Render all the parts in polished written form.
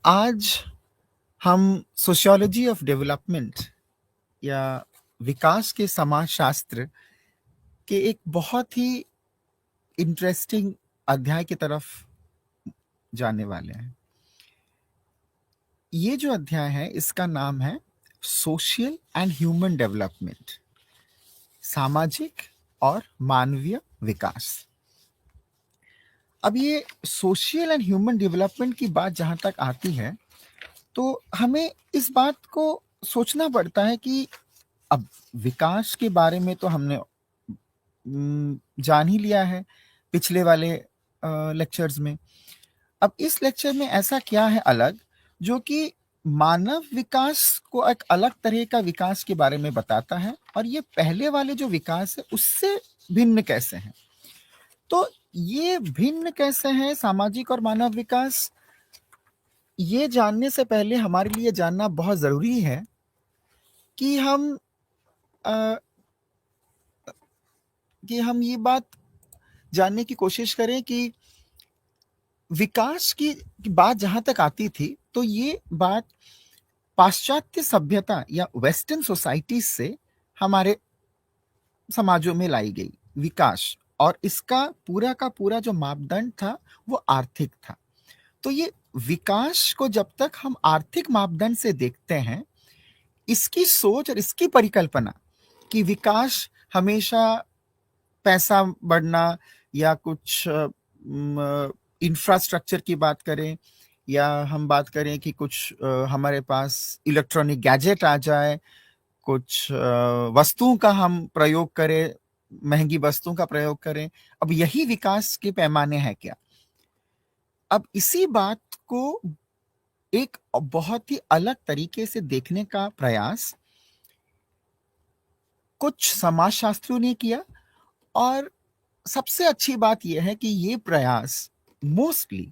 आज हम sociology of development या विकास के समाजशास्त्र के एक बहुत ही इंटरेस्टिंग अध्याय की तरफ जाने वाले हैं। ये जो अध्याय है इसका नाम है सोशल एंड ह्यूमन डेवलपमेंट, सामाजिक और मानवीय विकास। अब ये सोशल एंड ह्यूमन डेवलपमेंट की बात जहाँ तक आती है तो हमें इस बात को सोचना पड़ता है कि अब विकास के बारे में तो हमने जान ही लिया है पिछले वाले लेक्चर्स में। अब इस लेक्चर में ऐसा क्या है अलग जो कि मानव विकास को एक अलग तरह का विकास के बारे में बताता है और ये पहले वाले जो विकास है उससे भिन्न कैसे हैं। तो ये भिन्न कैसे हैं सामाजिक और मानव विकास, ये जानने से पहले हमारे लिए जानना बहुत जरूरी है कि हम ये बात जानने की कोशिश करें कि विकास की बात जहां तक आती थी तो ये बात पाश्चात्य सभ्यता या वेस्टर्न सोसाइटी से हमारे समाजों में लाई गई विकास, और इसका पूरा का पूरा जो मापदंड था वो आर्थिक था। तो ये विकास को जब तक हम आर्थिक मापदंड से देखते हैं, इसकी सोच और इसकी परिकल्पना कि विकास हमेशा पैसा बढ़ना या कुछ इंफ्रास्ट्रक्चर की बात करें या हम बात करें कि कुछ हमारे पास इलेक्ट्रॉनिक गैजेट आ जाए, कुछ वस्तुओं का हम प्रयोग करें, महंगी वस्तुओं का प्रयोग करें, अब यही विकास के पैमाने हैं क्या? अब इसी बात को एक बहुत ही अलग तरीके से देखने का प्रयास कुछ समाजशास्त्रियों ने किया, और सबसे अच्छी बात यह है कि ये प्रयास मोस्टली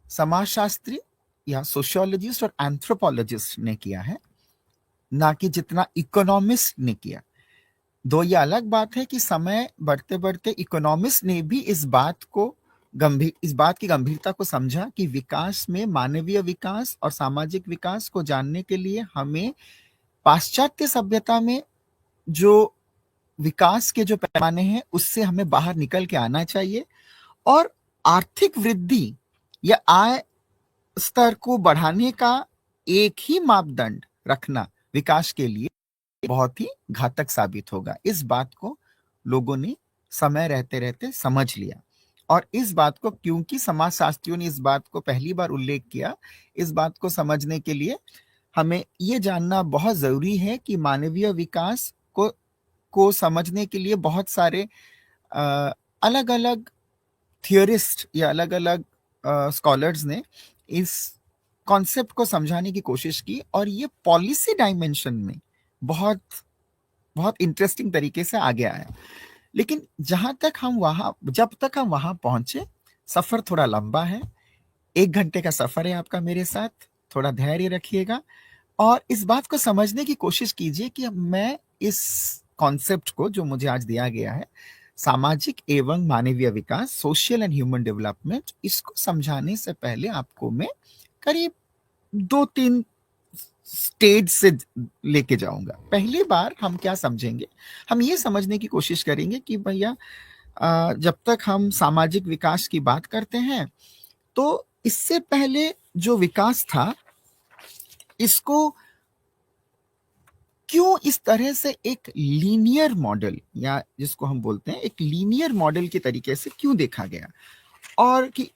समाजशास्त्री या सोशियोलॉजिस्ट और एंथ्रोपोलॉजिस्ट ने किया है, ना कि जितना इकोनॉमिस्ट ने किया। दो ये अलग बात है कि समय बढ़ते बढ़ते इकोनॉमिस्ट ने भी इस बात की गंभीरता को समझा कि विकास में मानवीय विकास और सामाजिक विकास को जानने के लिए हमें पाश्चात्य सभ्यता में जो विकास के जो पैमाने हैं उससे हमें बाहर निकल के आना चाहिए, और आर्थिक वृद्धि या आय स्तर को बढ़ाने का एक ही मापदंड रखना विकास के लिए बहुत ही घातक साबित होगा। इस बात को लोगों ने समय रहते रहते समझ लिया, और इस बात को क्योंकि समाजशास्त्रियों ने इस बात को पहली बार उल्लेख किया, इस बात को समझने के लिए हमें ये जानना बहुत जरूरी है कि मानवीय विकास को समझने के लिए बहुत सारे अलग अलग थियोरिस्ट या अलग अलग स्कॉलर्स ने इस कॉन्सेप्ट को समझाने की कोशिश की, और ये पॉलिसी डायमेंशन में बहुत बहुत इंटरेस्टिंग तरीके से आगे आया। लेकिन जब तक हम वहां पहुंचे, सफर थोड़ा लंबा है, 1 घंटे का सफर है आपका मेरे साथ, थोड़ा धैर्य रखिएगा और इस बात को समझने की कोशिश कीजिए कि मैं इस कॉन्सेप्ट को जो मुझे आज दिया गया है, सामाजिक एवं मानवीय विकास, सोशल एंड ह्यूमन डेवलपमेंट, इसको समझाने से पहले आपको मैं करीब 2-3 स्टेज से लेके जाऊंगा। पहली बार हम क्या समझेंगे, हम ये समझने की कोशिश करेंगे कि भैया जब तक हम सामाजिक विकास की बात करते हैं तो इससे पहले जो विकास था इसको क्यों इस तरह से एक लीनियर मॉडल, या जिसको हम बोलते हैं एक लीनियर मॉडल के तरीके से क्यों देखा गया, और कि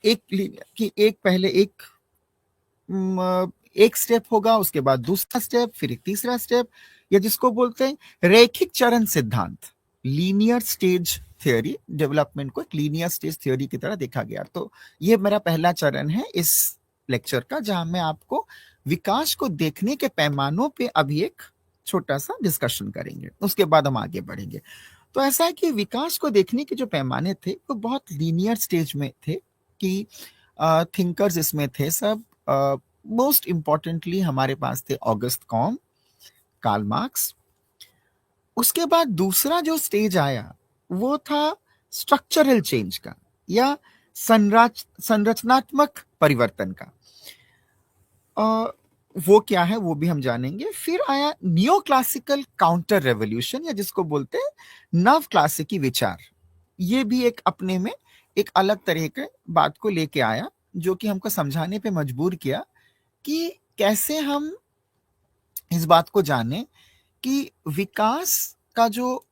पहले एक स्टेप होगा, उसके बाद दूसरा स्टेप, फिर एक तीसरा स्टेप, या जिसको बोलते हैं रैखिक चरण सिद्धांत, लीनियर स्टेज थ्योरी, डेवलपमेंट को एक लीनियर स्टेज थ्योरी की तरह देखा गया। तो ये मेरा पहला चरण है इस लेक्चर का, जहां मैं आपको विकास को देखने के पैमानों पे अभी एक छोटा सा डिस्कशन करेंगे, उसके बाद हम आगे बढ़ेंगे। तो ऐसा है कि विकास को देखने के जो पैमाने थे वो बहुत लीनियर स्टेज में थे, कि थिंकर्स इसमें थे सब। मोस्ट इंपॉर्टेंटली हमारे पास थे ऑगस्ट कॉम, कार्ल मार्क्स। उसके बाद दूसरा जो स्टेज आया वो था स्ट्रक्चरल चेंज का, या संरचनात्मक परिवर्तन का। वो क्या है वो भी हम जानेंगे। फिर आया नियो क्लासिकल काउंटर रेवोल्यूशन, या जिसको बोलते हैं नव क्लासिकी विचार। ये भी एक अपने में एक अलग तरह के बात को लेके आया, जो कि हमको समझाने पे मजबूर किया कि कैसे हम इस बात को जाने कि विकास का जो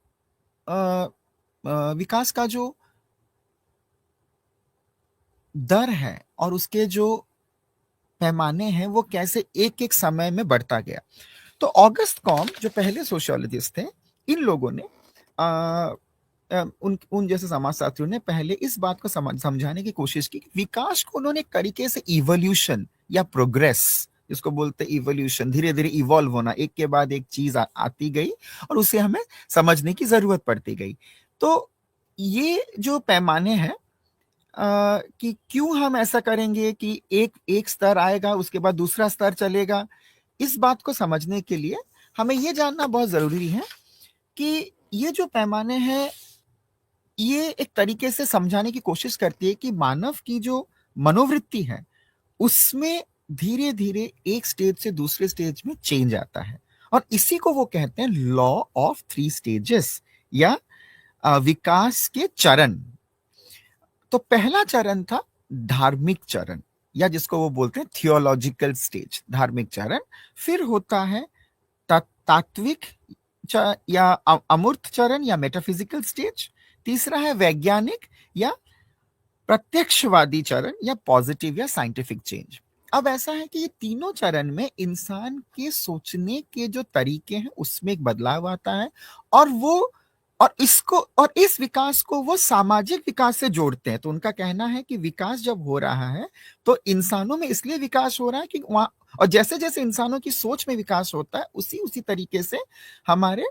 दर है और उसके जो पैमाने हैं वो कैसे एक एक समय में बढ़ता गया। तो ऑगस्ट कॉम जो पहले सोशियोलॉजिस्ट थे, इन लोगों ने उन जैसे समाजशास्त्रियों ने पहले इस बात को समझाने की कोशिश की। विकास को उन्होंने एक तरीके से इवोल्यूशन या प्रोग्रेस, जिसको बोलते हैं इवोल्यूशन, धीरे धीरे इवॉल्व होना, एक के बाद एक चीज आती गई और उसे हमें समझने की जरूरत पड़ती गई। तो ये जो पैमाने हैं कि क्यों हम ऐसा करेंगे कि एक एक स्तर आएगा उसके बाद दूसरा स्तर चलेगा, इस बात को समझने के लिए हमें ये जानना बहुत जरूरी है कि ये जो पैमाने हैं ये एक तरीके से समझाने की कोशिश करती है कि मानव की जो मनोवृत्ति है उसमें धीरे धीरे एक स्टेज से दूसरे स्टेज में चेंज आता है, और इसी को वो कहते हैं लॉ ऑफ 3 स्टेजेस या विकास के चरण। तो पहला चरण था धार्मिक चरण, या जिसको वो बोलते हैं थियोलॉजिकल स्टेज, धार्मिक चरण। फिर होता है तात्विक या अमूर्त चरण या मेटाफिजिकल स्टेज। तीसरा है वैज्ञानिक या प्रत्यक्षवादी चरण या पॉजिटिव या साइंटिफिक चेंज। अब ऐसा है कि ये तीनों चरण में इंसान के सोचने के जो तरीके हैं उसमें एक बदलाव आता है, और इस विकास को वो सामाजिक विकास से जोड़ते हैं। तो उनका कहना है कि विकास जब हो रहा है तो इंसानों में इसलिए विकास हो रहा है कि वहां, और जैसे जैसे इंसानों की सोच में विकास होता है उसी तरीके से हमारे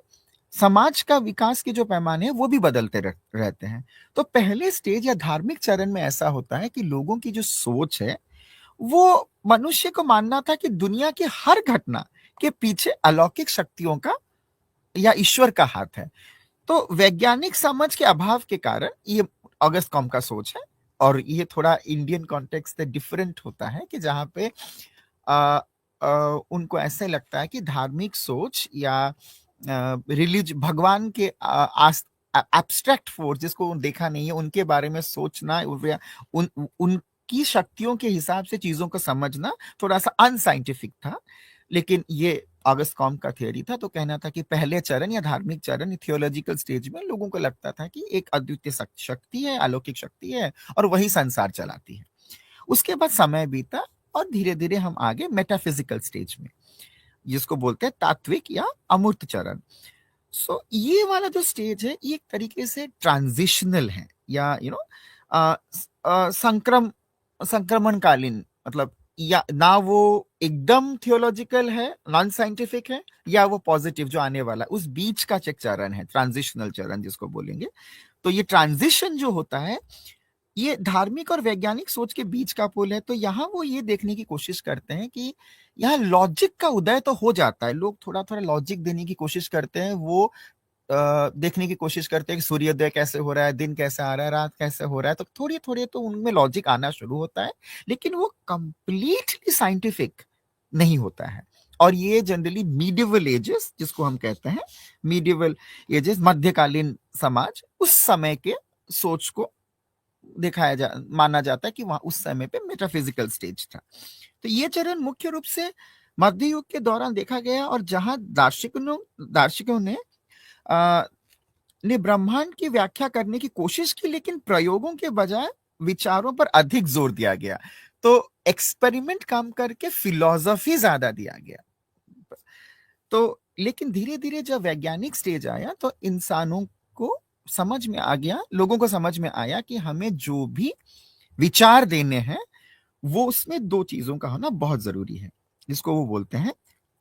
समाज का विकास के जो पैमाने हैं वो भी बदलते रहते हैं। तो पहले स्टेज या धार्मिक चरण में ऐसा होता है कि लोगों की जो सोच है वो मनुष्य को मानना था कि दुनिया की हर घटना के पीछे अलौकिक शक्तियों का या ईश्वर का हाथ है। तो वैज्ञानिक समझ के अभाव के कारण ये ऑगस्ट कॉम का सोच है, और ये थोड़ा इंडियन कॉन्टेक्स्ट से डिफरेंट होता है कि जहां पे उनको ऐसे लगता है कि धार्मिक सोच या भगवान के एब्स्ट्रैक्ट फोर्स जिसको देखा नहीं है उनके बारे में सोचना, उनकी शक्तियों के हिसाब से चीजों को समझना थोड़ा सा अनसाइंटिफिक था। लेकिन ये ऑगस्ट कॉम का थियोरी था। तो कहना था कि पहले चरण या धार्मिक चरण थियोलॉजिकल स्टेज में लोगों को लगता था कि एक अद्वितीय शक्ति है, अलौकिक शक्ति है, और वही संसार चलाती है। उसके बाद समय बीता और धीरे धीरे हम आगे मेटाफिजिकल स्टेज में, जिसको बोलते हैं तात्विक या अमूर्त चरण। सो ये वाला जो स्टेज है ये एक तरीके से ट्रांजिशनल है, या संक्रमणकालीन, मतलब या ना वो एकदम थियोलॉजिकल है, नॉन साइंटिफिक है, या वो पॉजिटिव जो आने वाला है, उस बीच का चरण है ट्रांजिशनल चरण जिसको बोलेंगे। तो ये ट्रांजिशन जो होता है ये धार्मिक और वैज्ञानिक सोच के बीच का पुल है। तो यहाँ वो ये देखने की कोशिश करते हैं कि यहाँ लॉजिक का उदय तो हो जाता है, लोग थोड़ा थोड़ा लॉजिक देने की कोशिश करते हैं, वो देखने की कोशिश करते हैं कि सूर्योदय कैसे हो रहा है, दिन कैसे आ रहा है, रात कैसे हो रहा है, तो थोड़ी थोड़ी तो उनमें लॉजिक आना शुरू होता है, लेकिन वो कंप्लीटली साइंटिफिक नहीं होता है। और ये जनरली मीडिएवल एजेस, जिसको हम कहते हैं मीडिएवल एजेस, मध्यकालीन समाज, उस समय के सोच को माना जाता है कि वहां उस समय पे मेटाफिजिकल स्टेज था। तो ये चरण मुख्य रूप से मध्य युग के दौरान देखा गया, और जहां दार्शनिकों ने ब्रह्मांड की व्याख्या करने की कोशिश की, लेकिन प्रयोगों के बजाय विचारों पर अधिक जोर दिया गया। तो एक्सपेरिमेंट काम करके फिलॉसफी ज्यादा दिया गया। तो लेकिन धीरे धीरे जब वैज्ञानिक स्टेज आया तो इंसानों को समझ में आ गया, लोगों को समझ में आया कि हमें जो भी विचार देने हैं वो उसमें दो चीजों का होना बहुत जरूरी है, जिसको वो बोलते हैं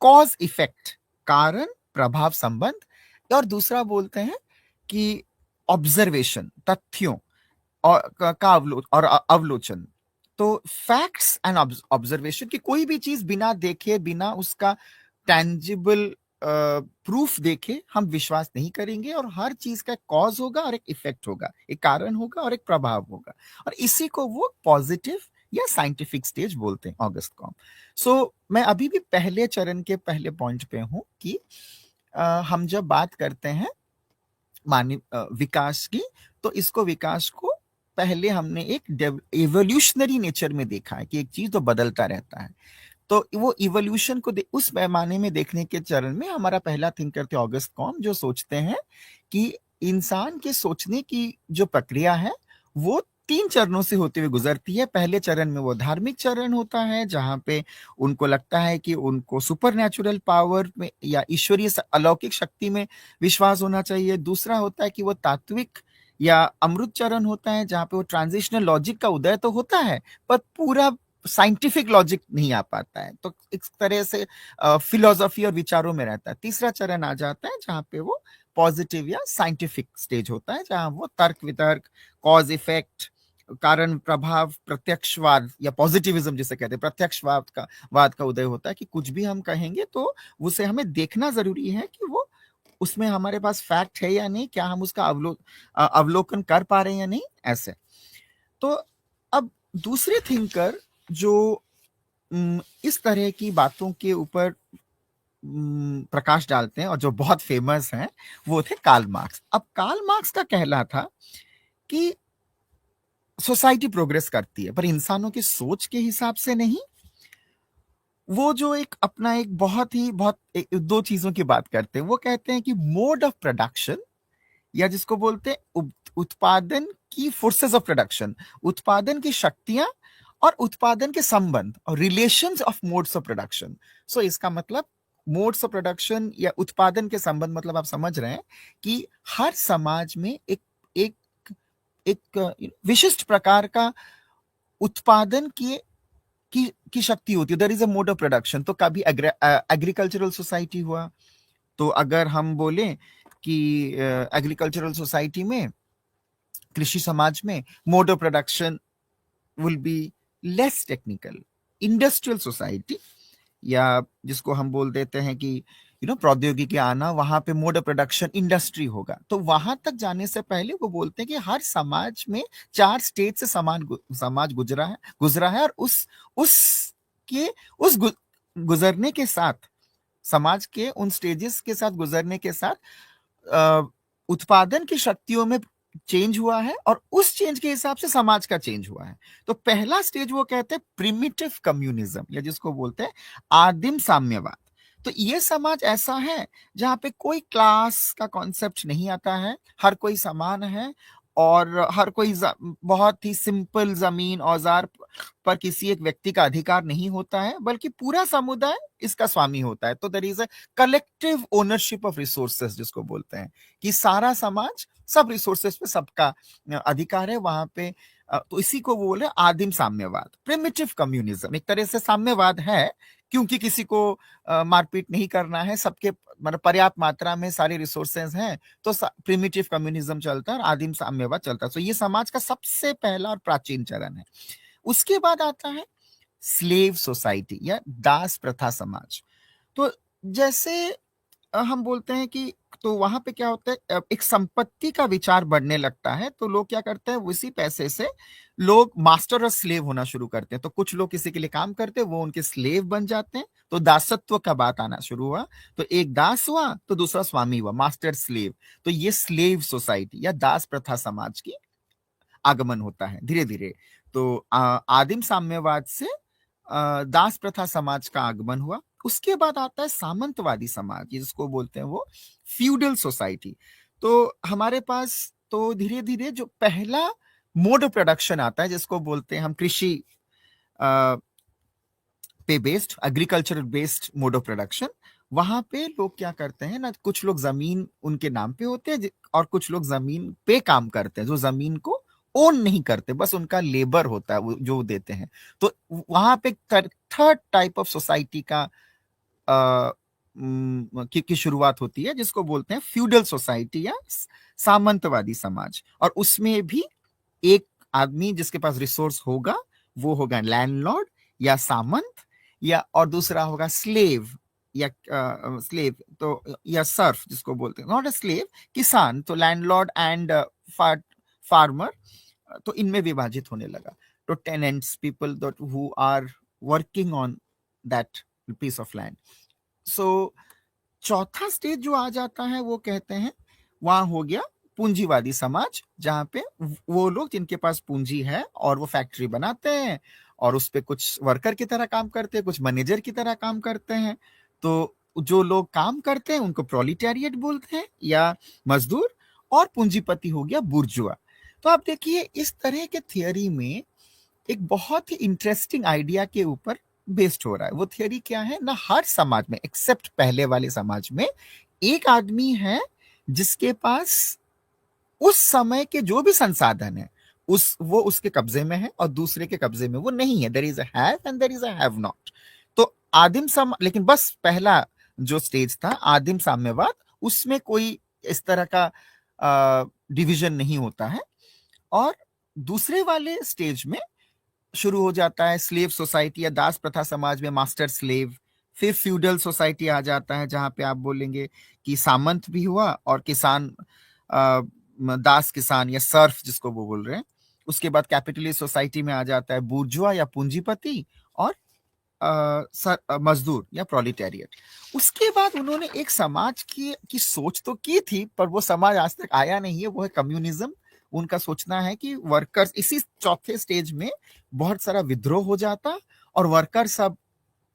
कॉज इफेक्ट, कारण प्रभाव संबंध, और दूसरा बोलते हैं कि ऑब्जर्वेशन, तथ्यों का अवलोचन। तो फैक्ट्स एंड ऑब्जर्वेशन की कोई भी चीज बिना देखे, बिना उसका टैंजिबल प्रूफ देखे हम विश्वास नहीं करेंगे, और हर चीज का कॉज होगा और एक इफेक्ट होगा, एक कारण होगा और एक प्रभाव होगा, और इसी को वो पॉजिटिव या साइंटिफिक स्टेज बोलते हैं ऑगस्ट कॉम्ट। सो मैं अभी भी पहले चरण के पहले पॉइंट पे हूं कि हम जब बात करते हैं मानव विकास की, तो इसको विकास को पहले हमने एक एवोल्यूशनरी नेचर में देखा है कि एक चीज तो बदलता रहता है। तो वो इवोल्यूशन को उस पैमाने में देखने के चरण में हमारा पहला थिंकर थे ऑगस्ट कॉम्ट, जो सोचते हैं कि इंसान के सोचने की जो प्रक्रिया है वो 3 चरणों से होते हुए गुजरती है। पहले चरण में वो धार्मिक चरण होता है, जहां पे उनको लगता है कि उनको सुपर नेचुरल पावर में या ईश्वरीय अलौकिक शक्ति में विश्वास होना चाहिए। दूसरा होता है कि वो तात्विक या अमृत चरण होता है, जहां पे वो ट्रांजिशनल लॉजिक का उदय तो होता है पर पूरा साइंटिफिक लॉजिक नहीं आ पाता है, तो इस तरह से फिलोसॉफी और विचारों में रहता है। तीसरा चरण आ जाता है जहां पे वो पॉजिटिव या साइंटिफिक स्टेज होता है, जहां वो तर्क वितर्क, कॉज इफेक्ट, कारण प्रभाव, प्रत्यक्षवाद या पॉजिटिविज्म जिसे कहते हैं, प्रत्यक्षवाद का उदय होता है कि कुछ भी हम कहेंगे तो उसे हमें देखना जरूरी है कि वो उसमें हमारे पास फैक्ट है या नहीं, क्या हम उसका अवलोकन कर पा रहे हैं या नहीं, ऐसे। तो अब दूसरे थिंकर जो इस तरह की बातों के ऊपर प्रकाश डालते हैं और जो बहुत फेमस हैं, वो थे कार्ल मार्क्स। अब कार्ल मार्क्स का कहना था कि सोसाइटी प्रोग्रेस करती है पर इंसानों की सोच के हिसाब से नहीं। वो जो एक अपना एक दो चीजों की बात करते हैं। वो कहते हैं कि मोड ऑफ प्रोडक्शन, या जिसको बोलते हैं उत्पादन की फोर्सेस ऑफ प्रोडक्शन, उत्पादन की शक्तियां और उत्पादन के संबंध और relations of modes of production. So इसका मतलब मोड्स ऑफ प्रोडक्शन या उत्पादन के संबंध, मतलब आप समझ रहे हैं कि हर समाज में एक एक एक विशिष्ट प्रकार का उत्पादन की शक्ति होती है। There is a mode of production. तो कभी एग्रीकल्चरल सोसाइटी हुआ, तो अगर हम बोलें कि एग्रीकल्चरल सोसाइटी में, कृषि समाज में, mode of production will be less technical. Industrial society, या जिसको हम बोल देते हैं कि प्रौद्योगिकी आना, वहां पे मोड ऑफ प्रोडक्शन इंडस्ट्री होगा। तो वहां तक जाने से पहले वो बोलते हैं कि हर समाज में 4 स्टेज से समाज गुजरा है और उस गुजरने के साथ, समाज के उन स्टेजेस के साथ गुजरने के साथ उत्पादन की शक्तियों में चेंज हुआ है और उस चेंज के हिसाब से समाज का चेंज हुआ है। तो पहला स्टेज वो कहते हैं प्रिमिटिव कम्युनिज्म, या जिसको बोलते हैं आदिम साम्यवाद। तो ये समाज ऐसा है जहां पे कोई क्लास का कॉन्सेप्ट नहीं आता है, हर कोई समान है और हर कोई बहुत ही सिंपल जमीन औजार पर किसी एक व्यक्ति का अधिकार नहीं होता है, बल्कि पूरा समुदाय इसका स्वामी होता है। तो there is a collective ownership of resources, जिसको बोलते हैं कि सारा समाज, सब रिसोर्सेज पे सबका अधिकार है वहां पे। तो इसी को बोले आदिम साम्यवाद, प्रिमिटिव कम्युनिज्म। एक तरह से साम्यवाद है क्योंकि किसी को मारपीट नहीं करना है, सबके मतलब पर्याप्त मात्रा में सारे रिसोर्सेज हैं, तो प्रिमिटिव कम्युनिज्म चलता है और आदिम साम्यवाद चलता है। तो ये समाज का सबसे पहला और प्राचीन चरण है। उसके बाद आता है स्लेव सोसाइटी या दास प्रथा समाज। तो जैसे हम बोलते हैं कि, तो वहां पे क्या होता है, एक संपत्ति का विचार बढ़ने लगता है, तो लोग क्या करते हैं, उसी पैसे से लोग मास्टर और स्लेव होना शुरू करते हैं। तो कुछ लोग किसी के लिए काम करते हैं, वो उनके स्लेव बन जाते हैं, तो दासत्व का बात आना शुरू हुआ। तो एक दास हुआ तो दूसरा स्वामी हुआ, मास्टर स्लेव। तो ये स्लेव सोसाइटी या दास प्रथा समाज की आगमन होता है धीरे धीरे। तो आदिम साम्यवाद से दास प्रथा समाज का आगमन हुआ। उसके बाद आता है सामंतवादी समाज, जिसको बोलते हैं वो फ्यूडल सोसाइटी। तो हमारे पास तो धीरे धीरे जो पहला मोड ऑफ प्रोडक्शन आता है, जिसको बोलते हैं हम कृषि पे based, agricultural based mode of production. वहां पे लोग क्या करते हैं ना, कुछ लोग जमीन उनके नाम पे होते हैं और कुछ लोग जमीन पे काम करते हैं, जो जमीन को ओन नहीं करते, बस उनका लेबर होता है वो जो देते हैं। तो वहां पे थर्ड टाइप ऑफ सोसाइटी का की शुरुआत होती है, जिसको बोलते हैं फ्यूडल सोसाइटी या सामंतवादी समाज। और उसमें भी एक आदमी जिसके पास रिसोर्स होगा, वो होगा लैंडलॉर्ड या सामंत, या और दूसरा होगा स्लेव या स्लेव तो या सर्फ, जिसको बोलते हैं नॉट अ स्लेव, किसान। तो लैंडलॉर्ड एंड फार्मर, तो इनमें विभाजित होने लगा। tenants, people that who are working on that piece of land. So चौथा स्टेज जो आ जाता है वो कहते हैं वहां हो गया पूंजीवादी समाज, जहां पे वो लोग जिनके पास पूंजी है और वो फैक्ट्री बनाते हैं और उस पे कुछ वर्कर की तरह काम करते हैं, कुछ मैनेजर की तरह काम करते हैं। तो जो लोग काम करते हैं उनको प्रोलिटेरिएट बोलते हैं या मजदूर, और पूंजीपति हो गया बुर्जुआ। तो आप देखिए इस तरह के थियोरी में एक बहुत ही इंटरेस्टिंग आइडिया के ऊपर बेस्ड हो रहा है। वो थियोरी क्या है ना, हर समाज में एक्सेप्ट पहले वाले समाज में एक आदमी है जिसके पास उस समय के जो भी संसाधन है वो उसके कब्जे में है और दूसरे के कब्जे में वो नहीं है। There is a have and there is a have not. तो आदिम लेकिन बस पहला जो स्टेज था आदिम साम्यवाद, उसमें कोई इस तरह का डिवीजन नहीं होता है। और दूसरे वाले स्टेज में शुरू हो जाता है स्लेव सोसाइटी या दास प्रथा समाज में मास्टर स्लेव। फिर फ्यूडल सोसाइटी आ जाता है जहां पे आप बोलेंगे कि सामंत भी हुआ और किसान, दास किसान या सर्फ जिसको वो बोल रहे हैं। उसके बाद कैपिटलिस्ट सोसाइटी में आ जाता है बुर्जुआ या पूंजीपति और मजदूर या प्रोलिटेरिएट। उसके बाद उन्होंने एक समाज की सोच तो की थी, पर वो समाज आज तक आया नहीं है, वो है कम्युनिज्म। उनका सोचना है कि वर्कर्स, इसी चौथे स्टेज में बहुत सारा विद्रोह हो जाता और वर्कर सब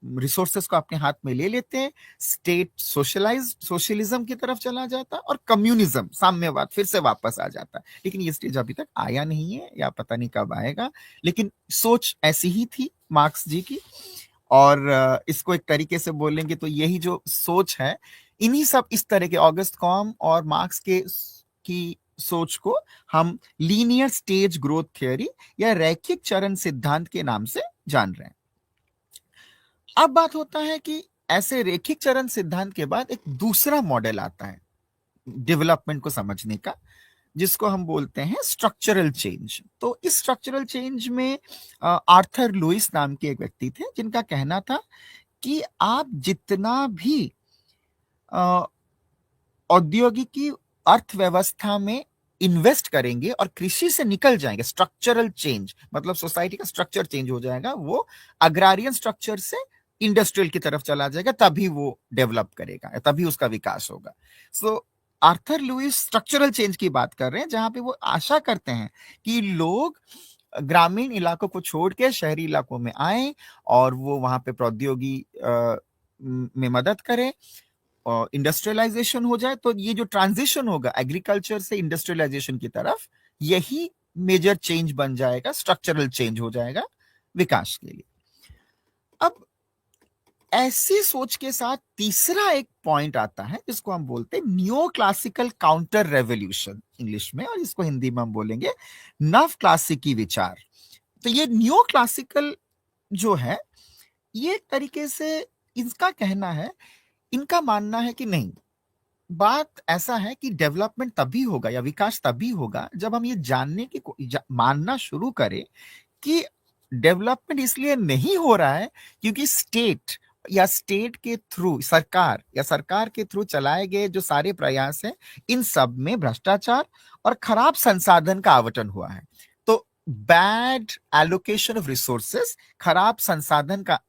रिसोर्सेस को अपने हाथ में ले लेते हैं, स्टेट सोशलिज्म की तरफ चला जाता और कम्युनिज्म साम्यवाद फिर से वापस आ जाता। लेकिन ये स्टेज अभी तक आया नहीं है या पता नहीं कब आएगा, लेकिन सोच ऐसी ही थी मार्क्स जी की। और इसको एक तरीके से बोलेंगे तो यही जो सोच है, इन्हीं सब इस तरह के ऑगस्ट कॉम और मार्क्स की सोच को हम लीनियर स्टेज ग्रोथ थ्योरी या रैखिक चरण सिद्धांत के नाम से जान रहे हैं। अब बात होता है कि ऐसे रैखिक चरण सिद्धांत के बाद एक दूसरा मॉडल आता है डेवलपमेंट को समझने का, जिसको हम बोलते हैं स्ट्रक्चरल चेंज। तो इस स्ट्रक्चरल चेंज में आर्थर लुइस नाम के एक व्यक्ति थे जिनका कहना था कि आप जितना भी औद्योगिकी अर्थव्यवस्था में इन्वेस्ट करेंगे और कृषि से निकल जाएंगे, स्ट्रक्चरल चेंज मतलब सोसाइटी का स्ट्रक्चर चेंज हो जाएगा, वो अग्रारियन स्ट्रक्चर से इंडस्ट्रियल की तरफ चला जाएगा, तभी वो डेवलप करेगा, तभी उसका विकास होगा। सो आर्थर लुइस स्ट्रक्चरल चेंज की बात कर रहे हैं, जहां पे वो आशा करते हैं कि लोग ग्रामीण इलाकों को छोड़ के शहरी इलाकों में आए और वो वहां पे प्रौद्योगिकी में मदद करें, इंडस्ट्रियलाइजेशन हो जाए। तो ये जो ट्रांजिशन होगा एग्रीकल्चर से इंडस्ट्रियलाइजेशन की तरफ, यही मेजर चेंज बन जाएगा, स्ट्रक्चरल चेंज हो जाएगा विकास के लिए। अब ऐसी सोच के साथ तीसरा एक पॉइंट आता है जिसको हम बोलते हैं न्यो क्लासिकल काउंटर रेवोल्यूशन इंग्लिश में, और इसको हिंदी में हम बोलेंगे नव क्लासिकी विचार। तो ये न्यो क्लासिकल जो है, ये तरीके से इसका कहना है, इनका मानना है कि नहीं, बात ऐसा है कि डेवलपमेंट तभी होगा या विकास तभी होगा जब हम ये जानने की मानना शुरू करें कि डेवलपमेंट इसलिए नहीं हो रहा है क्योंकि स्टेट या स्टेट के थ्रू, सरकार या सरकार के थ्रू चलाए गए जो सारे प्रयास हैं, इन सब में भ्रष्टाचार और खराब संसाधन का आवंटन हुआ है। तो बैड एलोकेशन ऑफ रिसोर्सेस, खराब संसाधन का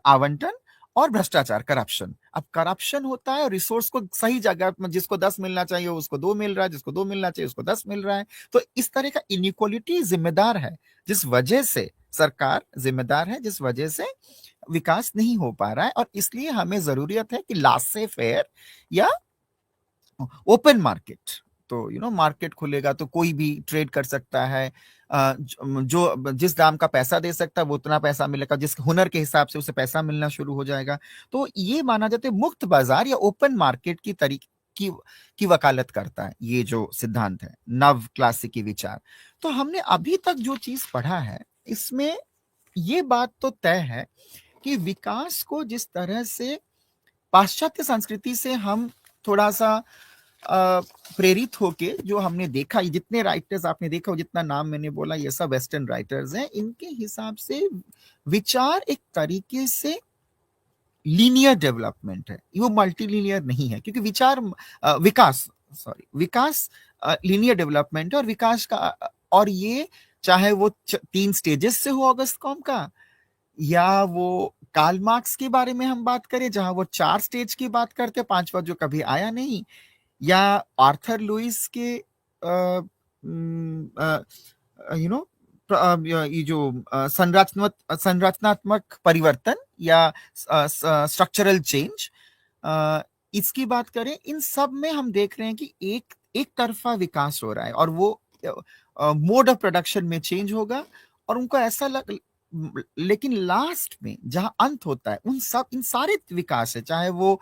आवंटन और भ्रष्टाचार, करप्शन। अब करप्शन होता है और रिसोर्स को सही जगह, जिसको 10 मिलना चाहिए उसको 2 मिल रहा है, जिसको 2 मिलना चाहिए उसको 10 मिल रहा है। तो इस तरह का इनइक्वालिटी जिम्मेदार है, जिस वजह से सरकार जिम्मेदार है, जिस वजह से विकास नहीं हो पा रहा है। और इसलिए हमें जरूरत है कि लासे फेयर या ओपन मार्केट। तो मार्केट खुलेगा तो कोई भी ट्रेड कर सकता है, जो जिस दाम का पैसा दे सकता है वो उतना पैसा मिलेगा, जिस हुनर के हिसाब से उसे पैसा मिलना शुरू हो जाएगा। तो ये माना जाता है मुक्त बाजार या ओपन मार्केट की वकालत करता है ये जो सिद्धांत है नव क्लासिकी विचार। तो हमने अभी तक जो चीज पढ़ा है, इसमें ये बात तो तय है कि विकास को जिस तरह से पाश्चात्य संस्कृति से हम थोड़ा सा प्रेरित होके जो हमने देखा, जितने राइटर्स आपने देखा, जितना नाम मैंने बोला, ये सब वेस्टर्न राइटर्स हैं, इनके हिसाब से विचार एक तरीके से लीनियर डेवलपमेंट है, वो मल्टी लीनियर नहीं है, क्योंकि विकास लीनियर डेवलपमेंट है और विकास का, और ये चाहे वो 3 स्टेजेस से हो ऑगस्ट कॉम का, या वो कार्ल मार्क्स के बारे में हम बात करें जहां वो 4 स्टेज की बात करते, 5वां जो कभी आया नहीं, या आर्थर लुइस के यू नो ये जो संरचनात्मक परिवर्तन या स्ट्रक्चरल चेंज, इसकी बात करें, इन सब में हम देख रहे हैं कि एक तरफा विकास हो रहा है, और वो मोड ऑफ प्रोडक्शन में चेंज होगा, और उनको ऐसा लेकिन लास्ट में जहां अंत होता है इन सारे विकास है, चाहे वो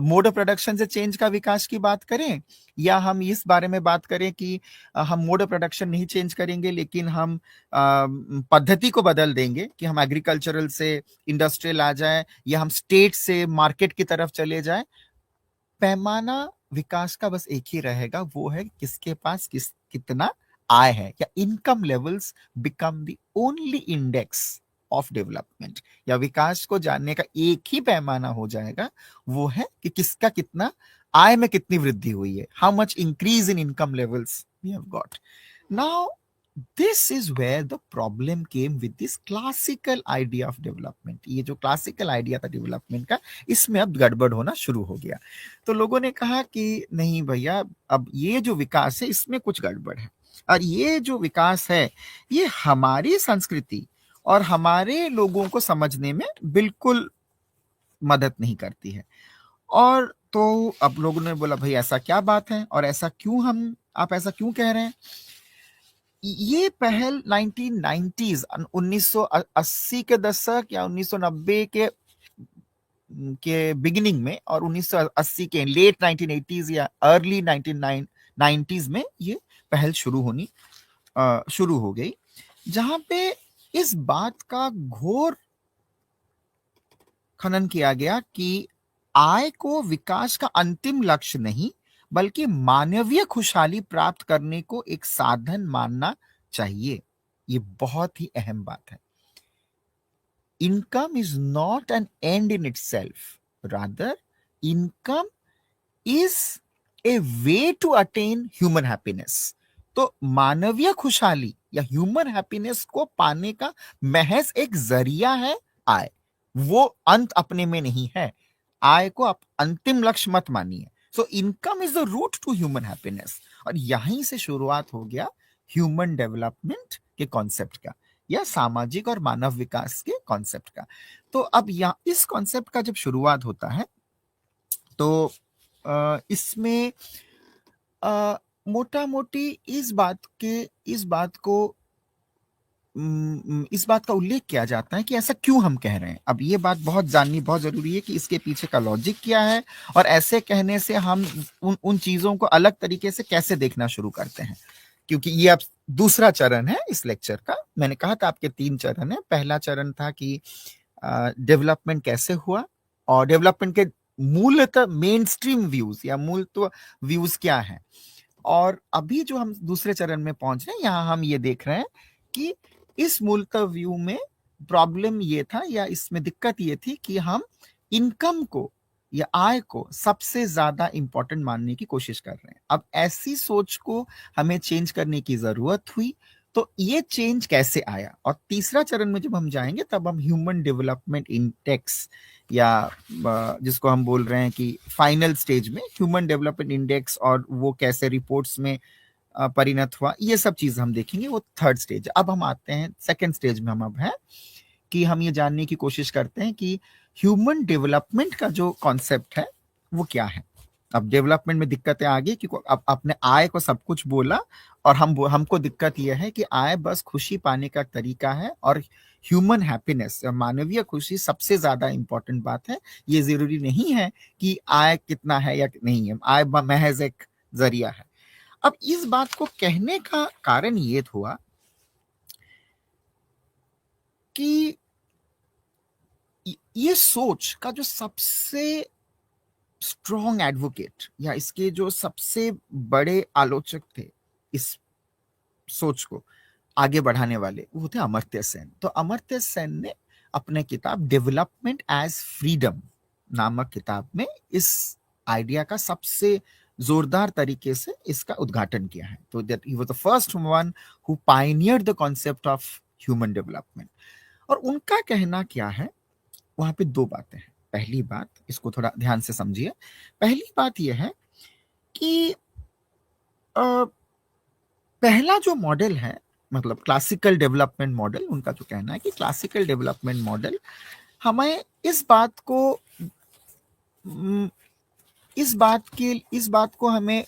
मोड ऑफ प्रोडक्शन से चेंज का विकास की बात करें, या हम इस बारे में बात करें कि हम मोड ऑफ प्रोडक्शन नहीं चेंज करेंगे, लेकिन हम पद्धति को बदल देंगे कि हम एग्रीकल्चरल से इंडस्ट्रियल आ जाए, या हम स्टेट से मार्केट की तरफ चले जाए, पैमाना विकास का बस एक ही रहेगा, वो है किसके पास कितना आय है, या income levels become the only index of development, या विकास को जानने का एक ही पैमाना हो जाएगा, वो है कि किसका कितना आय में कितनी वृद्धि हुई है, how much increase in income levels we have got. Now this is where the problem came with this classical idea of development. ये जो क्लासिकल आइडिया था डेवलपमेंट का, इसमें अब गड़बड़ होना शुरू हो गया. तो लोगों ने कहा कि नहीं भैया, अब ये जो विकास है इसमें कुछ गड़बड़ है, और ये जो विकास है ये हमारी संस्कृति और हमारे लोगों को समझने में बिल्कुल मदद नहीं करती है. और तो अब लोगों ने बोला भाई ऐसा क्या बात है, और ऐसा क्यों आप ऐसा क्यों कह रहे हैं. ये पहल 1990s 1980 के दशक या 1990 के बिगिनिंग में, और 1980 के लेट 1980s या अर्ली 1990s में ये पहल शुरू हो गई, जहां पे इस बात का घोर खनन किया गया कि आय को विकास का अंतिम लक्ष्य नहीं, बल्कि मानवीय खुशहाली प्राप्त करने को एक साधन मानना चाहिए. ये बहुत ही अहम बात है. Income is not an end in itself, rather income is a way to attain human happiness. तो मानवीय खुशहाली या ह्यूमन हैप्पीनेस को पाने का महज एक जरिया है आय, वो अंत अपने में नहीं है. आय को आप अंतिम लक्ष्य मत मानिए. So income is the route to human happiness, और यहीं से शुरुआत हो गया ह्यूमन डेवलपमेंट के कॉन्सेप्ट का, या सामाजिक और मानव विकास के कॉन्सेप्ट का. तो अब इस कॉन्सेप्ट का जब शुरुआत होता है, तो इसमें मोटा मोटी इस बात का उल्लेख किया जाता है कि ऐसा क्यों हम कह रहे हैं. अब ये बात जाननी बहुत जरूरी है कि इसके पीछे का लॉजिक क्या है, और ऐसे कहने से हम उन चीजों को अलग तरीके से कैसे देखना शुरू करते हैं. क्योंकि ये अब दूसरा चरण है इस लेक्चर का. मैंने कहा था आपके 3 चरण है. पहला चरण था कि डेवलपमेंट कैसे हुआ, और डेवलपमेंट के मूलतः मेन स्ट्रीम व्यूज या मूलतः व्यूज क्या है. और अभी जो हम दूसरे चरण में पहुंच रहे हैं, यहां हम ये देख रहे हैं कि इस मूलतः व्यू में प्रॉब्लम ये था, या इसमें दिक्कत ये थी कि हम इनकम को या आय को सबसे ज्यादा इंपॉर्टेंट मानने की कोशिश कर रहे हैं. अब ऐसी सोच को हमें चेंज करने की जरूरत हुई. तो ये चेंज कैसे आया, और तीसरा चरण में जब हम जाएंगे तब हम ह्यूमन डेवलपमेंट इंडेक्स, या जिसको हम बोल रहे हैं कि फाइनल स्टेज में ह्यूमन डेवलपमेंट इंडेक्स, और वो कैसे रिपोर्ट्स में परिणत हुआ, ये सब चीज हम देखेंगे. वो थर्ड स्टेज. अब हम आते हैं सेकंड स्टेज में. हम अब हैं कि हम ये जानने की कोशिश करते हैं कि ह्यूमन डेवलपमेंट का जो कॉन्सेप्ट है वो क्या है. अब डेवलपमेंट में दिक्कतें आ गई कि अब आपने आय को सब कुछ बोला, और हमको दिक्कत यह है कि आय बस खुशी पाने का तरीका है, और ह्यूमन हैप्पीनेस या मानवीय खुशी सबसे ज्यादा इंपॉर्टेंट बात है. ये जरूरी नहीं है कि आय कितना है या नहीं है, आय महज एक जरिया है. अब इस बात को कहने का कारण ये हुआ कि ये सोच का जो सबसे स्ट्रॉन्ग एडवोकेट, या इसके जो सबसे बड़े आलोचक थे इस सोच को आगे बढ़ाने वाले, वो थे अमर्त्य सेन. तो अमर्त्य सेन ने अपने किताब डेवलपमेंट एज फ्रीडम नामक किताब में इस आइडिया का सबसे जोरदार तरीके से इसका उद्घाटन किया है। तो that he was the first one who pioneered the concept of human development. और उनका कहना क्या है, वहां पे दो बातें हैं। पहली बात, इसको थोड़ा ध्यान से समझिए। पहली बात यह है कि पहला जो मॉडल है, मतलब क्लासिकल डेवलपमेंट मॉडल, उनका जो कहना है कि क्लासिकल डेवलपमेंट मॉडल हमें इस बात को हमें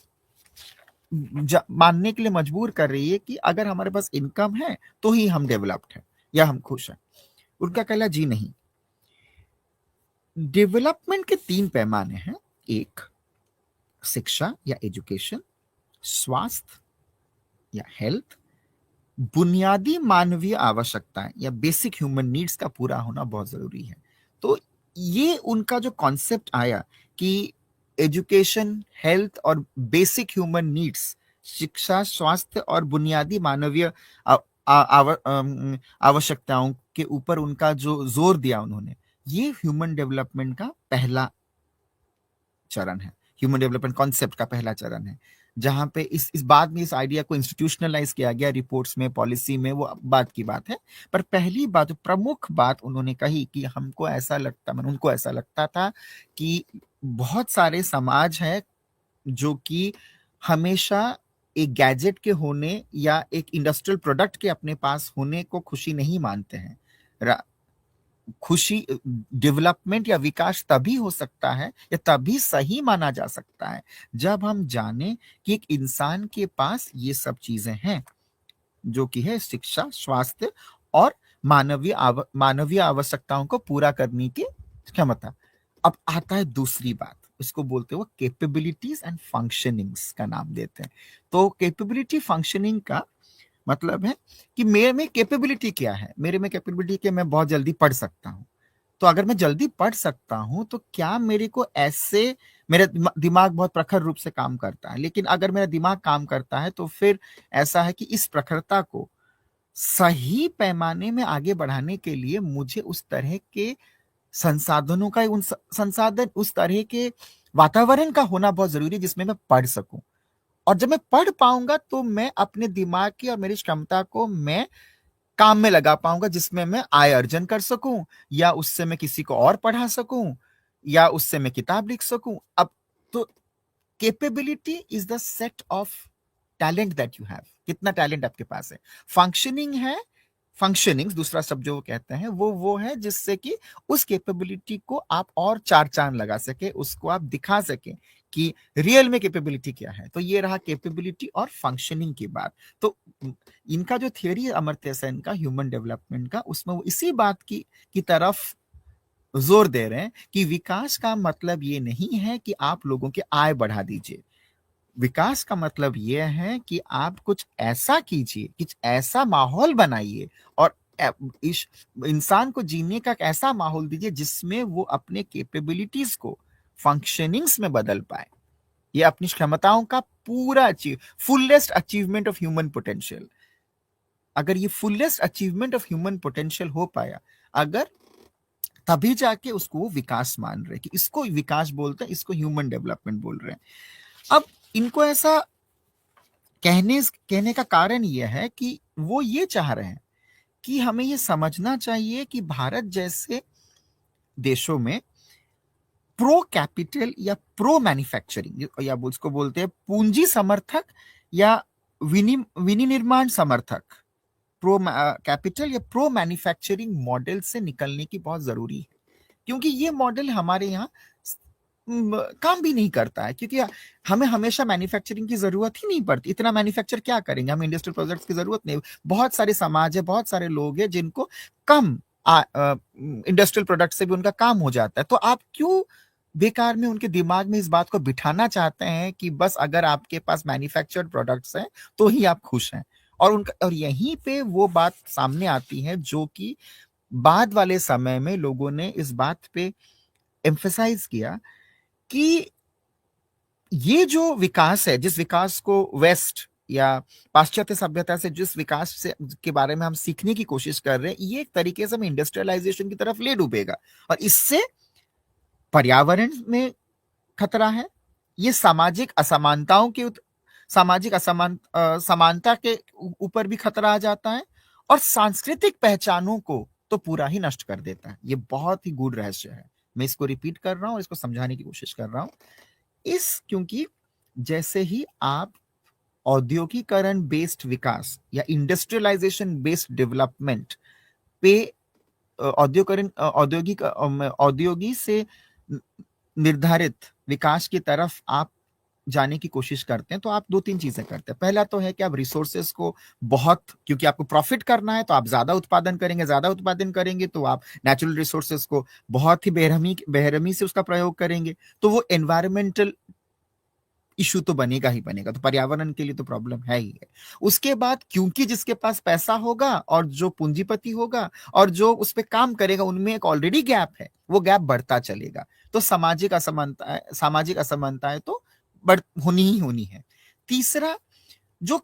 मानने के लिए मजबूर कर रही है कि अगर हमारे पास इनकम है तो ही हम डेवलप्ड हैं या हम खुश हैं। उनका कहना जी नहीं, डेवलपमेंट के 3 पैमाने हैं। एक, शिक्षा या एजुकेशन, स्वास्थ्य या हेल्थ, बुनियादी मानवीय आवश्यकताएं या बेसिक ह्यूमन नीड्स का पूरा होना बहुत जरूरी है। तो ये उनका जो कॉन्सेप्ट आया कि एजुकेशन, हेल्थ और बेसिक ह्यूमन नीड्स, शिक्षा, स्वास्थ्य और बुनियादी मानवीय आवश्यकताओं के ऊपर उनका जो जोर दिया उन्होंने, ये ह्यूमन डेवलपमेंट का पहला चरण है, ह्यूमन डेवलपमेंट कॉन्सेप्ट का पहला चरण है। जहां पे इस बाद में इस आइडिया को इंस्टीट्यूशनलाइज किया गया रिपोर्ट्स में, पॉलिसी में, वो बात की बात है। पर पहली बात, प्रमुख बात उन्होंने कही कि उनको ऐसा लगता था कि बहुत सारे समाज है जो कि हमेशा एक गैजेट के होने या एक इंडस्ट्रियल प्रोडक्ट के अपने पास होने को खुशी नहीं मानते हैं। खुशी, डेवलपमेंट या विकास तभी हो सकता है या तभी सही माना जा सकता है जब हम जाने कि एक इंसान के पास ये सब चीजें हैं, जो कि है शिक्षा, स्वास्थ्य और मानवीय आवश्यकताओं को पूरा करने की क्षमता। अब आता है दूसरी बात, इसको बोलते हैं वो कैपेबिलिटीज एंड फंक्शनिंग्स का नाम देते हैं। तो कैपेबिलिटी फंक्शनिंग का मतलब है कि मेरे में कैपेबिलिटी क्या है। मेरे में कैपेबिलिटी क्या, मैं बहुत जल्दी पढ़ सकता हूँ। तो अगर मैं जल्दी पढ़ सकता हूं तो क्या मेरे को ऐसे, मेरा दिमाग बहुत प्रखर रूप से काम करता है, लेकिन अगर मेरा दिमाग काम करता है तो फिर ऐसा है कि इस प्रखरता को सही पैमाने में आगे बढ़ाने के लिए मुझे उस तरह के संसाधनों का, उस तरह के वातावरण का होना बहुत जरूरी है जिसमें मैं पढ़ सकूं। और जब मैं पढ़ पाऊंगा तो मैं अपने दिमाग की और मेरी क्षमता को मैं काम में लगा पाऊंगा, जिसमें मैं आय अर्जन कर सकूं, या उससे मैं किसी को और पढ़ा सकूं, या उससे मैं किताब लिख सकूं। अब तो capability is the set of talent that you have, कितना टैलेंट आपके पास है। फंक्शनिंग है, फंक्शनिंग दूसरा शब्द जो वो कहते हैं वो है जिससे कि उस कैपेबिलिटी को आप और चार चांद लगा सके, उसको आप दिखा सके कि रियल में कैपेबिलिटी क्या है। तो ये रहा कैपेबिलिटी और फंक्शनिंग की बात। तो इनका जो थियरी है अमर्त्य सेन का ह्यूमन डेवलपमेंट का, उसमें वो इसी बात की तरफ जोर दे रहे हैं कि विकास का मतलब ये नहीं है कि आप लोगों की आय बढ़ा दीजिए। विकास का मतलब यह है कि आप कुछ ऐसा कीजिए, कुछ ऐसा माहौल बनाइए और इस इंसान को जीने का ऐसा माहौल दीजिए जिसमें वो अपने कैपेबिलिटीज को फंक्शनिंग्स में बदल पाए। ये अपनी क्षमताओं का पूरा fullest achievement of human potential. अगर ये fullest achievement of human potential हो पाया, अगर तभी जाके उसको वो विकास मान रहे कि इसको विकास बोलते हैं, इसको ह्यूमन डेवलपमेंट बोल रहे हैं। अब इनको ऐसा कहने का कारण यह है कि वो ये चाह रहे हैं कि हमें ये समझना चाहिए कि भारत जैसे देशों में प्रो कैपिटल या प्रो मैन्युफैक्चरिंग, या उसको बोलते हैं पूंजी समर्थक या विनिर्माण समर्थक, प्रो कैपिटल या प्रो मैन्युफैक्चरिंग मॉडल से निकलने की बहुत जरूरी है। क्योंकि ये मॉडल हमारे यहाँ काम भी नहीं करता है, क्योंकि हमें हमेशा मैन्युफैक्चरिंग की जरूरत ही नहीं पड़ती। इतना मैन्युफैक्चर क्या करेंगे, हमें इंडस्ट्रियल प्रोडक्ट्स की जरूरत नहीं। बहुत सारे समाज है, बहुत सारे लोग हैं जिनको कम इंडस्ट्रियल प्रोडक्ट से भी उनका काम हो जाता है। तो आप क्यों बेकार में उनके दिमाग में इस बात को बिठाना चाहते हैं कि बस अगर आपके पास मैन्युफैक्चर्ड प्रोडक्ट्स हैं तो ही आप खुश हैं। और यहीं पे वो बात सामने आती है जो कि बाद वाले समय में लोगों ने इस बात पे एम्फेसाइज किया कि ये जो विकास है, जिस विकास को वेस्ट या पाश्चात्य सभ्यता से जिस विकास से के बारे में हम सीखने की कोशिश कर रहे हैं, ये एक तरीके से हमें इंडस्ट्रियलाइजेशन की तरफ ले डूबेगा और इससे पर्यावरण में खतरा है, ये सामाजिक असमानताओं के समानता के ऊपर भी खतरा आ जाता है, और सांस्कृतिक पहचानों को तो पूरा ही नष्ट कर देता है। ये बहुत ही गूढ़ रहस्य है। मैं इसको रिपीट कर रहा हूं और इसको समझाने की कोशिश कर रहा हूं। क्योंकि जैसे ही आप औद्योगिकरण बेस्ड विकास या इंडस्ट्रियलाइजेशन बेस्ड डेवलपमेंट पे औद्योगिक से निर्धारित विकास की तरफ आप जाने की कोशिश करते हैं, तो आप दो तीन चीजें करते हैं। पहला तो है कि आप रिसोर्सेस को बहुत, क्योंकि आपको प्रॉफिट करना है तो आप ज्यादा उत्पादन करेंगे तो आप नेचुरल रिसोर्सेस को बहुत ही बेरहमी से उसका प्रयोग करेंगे, तो वो एनवायरमेंटल इशू तो बनेगा ही बनेगा, तो पर्यावरण के लिए तो प्रॉब्लम है ही है। उसके बाद क्योंकि जिसके पास पैसा होगा और जो पूंजीपति होगा और जो उस पर काम करेगा, उनमें एक ऑलरेडी गैप है, वो गैप बढ़ता चलेगा, तो सामाजिक असमानताएं तो बढ़ होनी ही होनी है। तीसरा, जो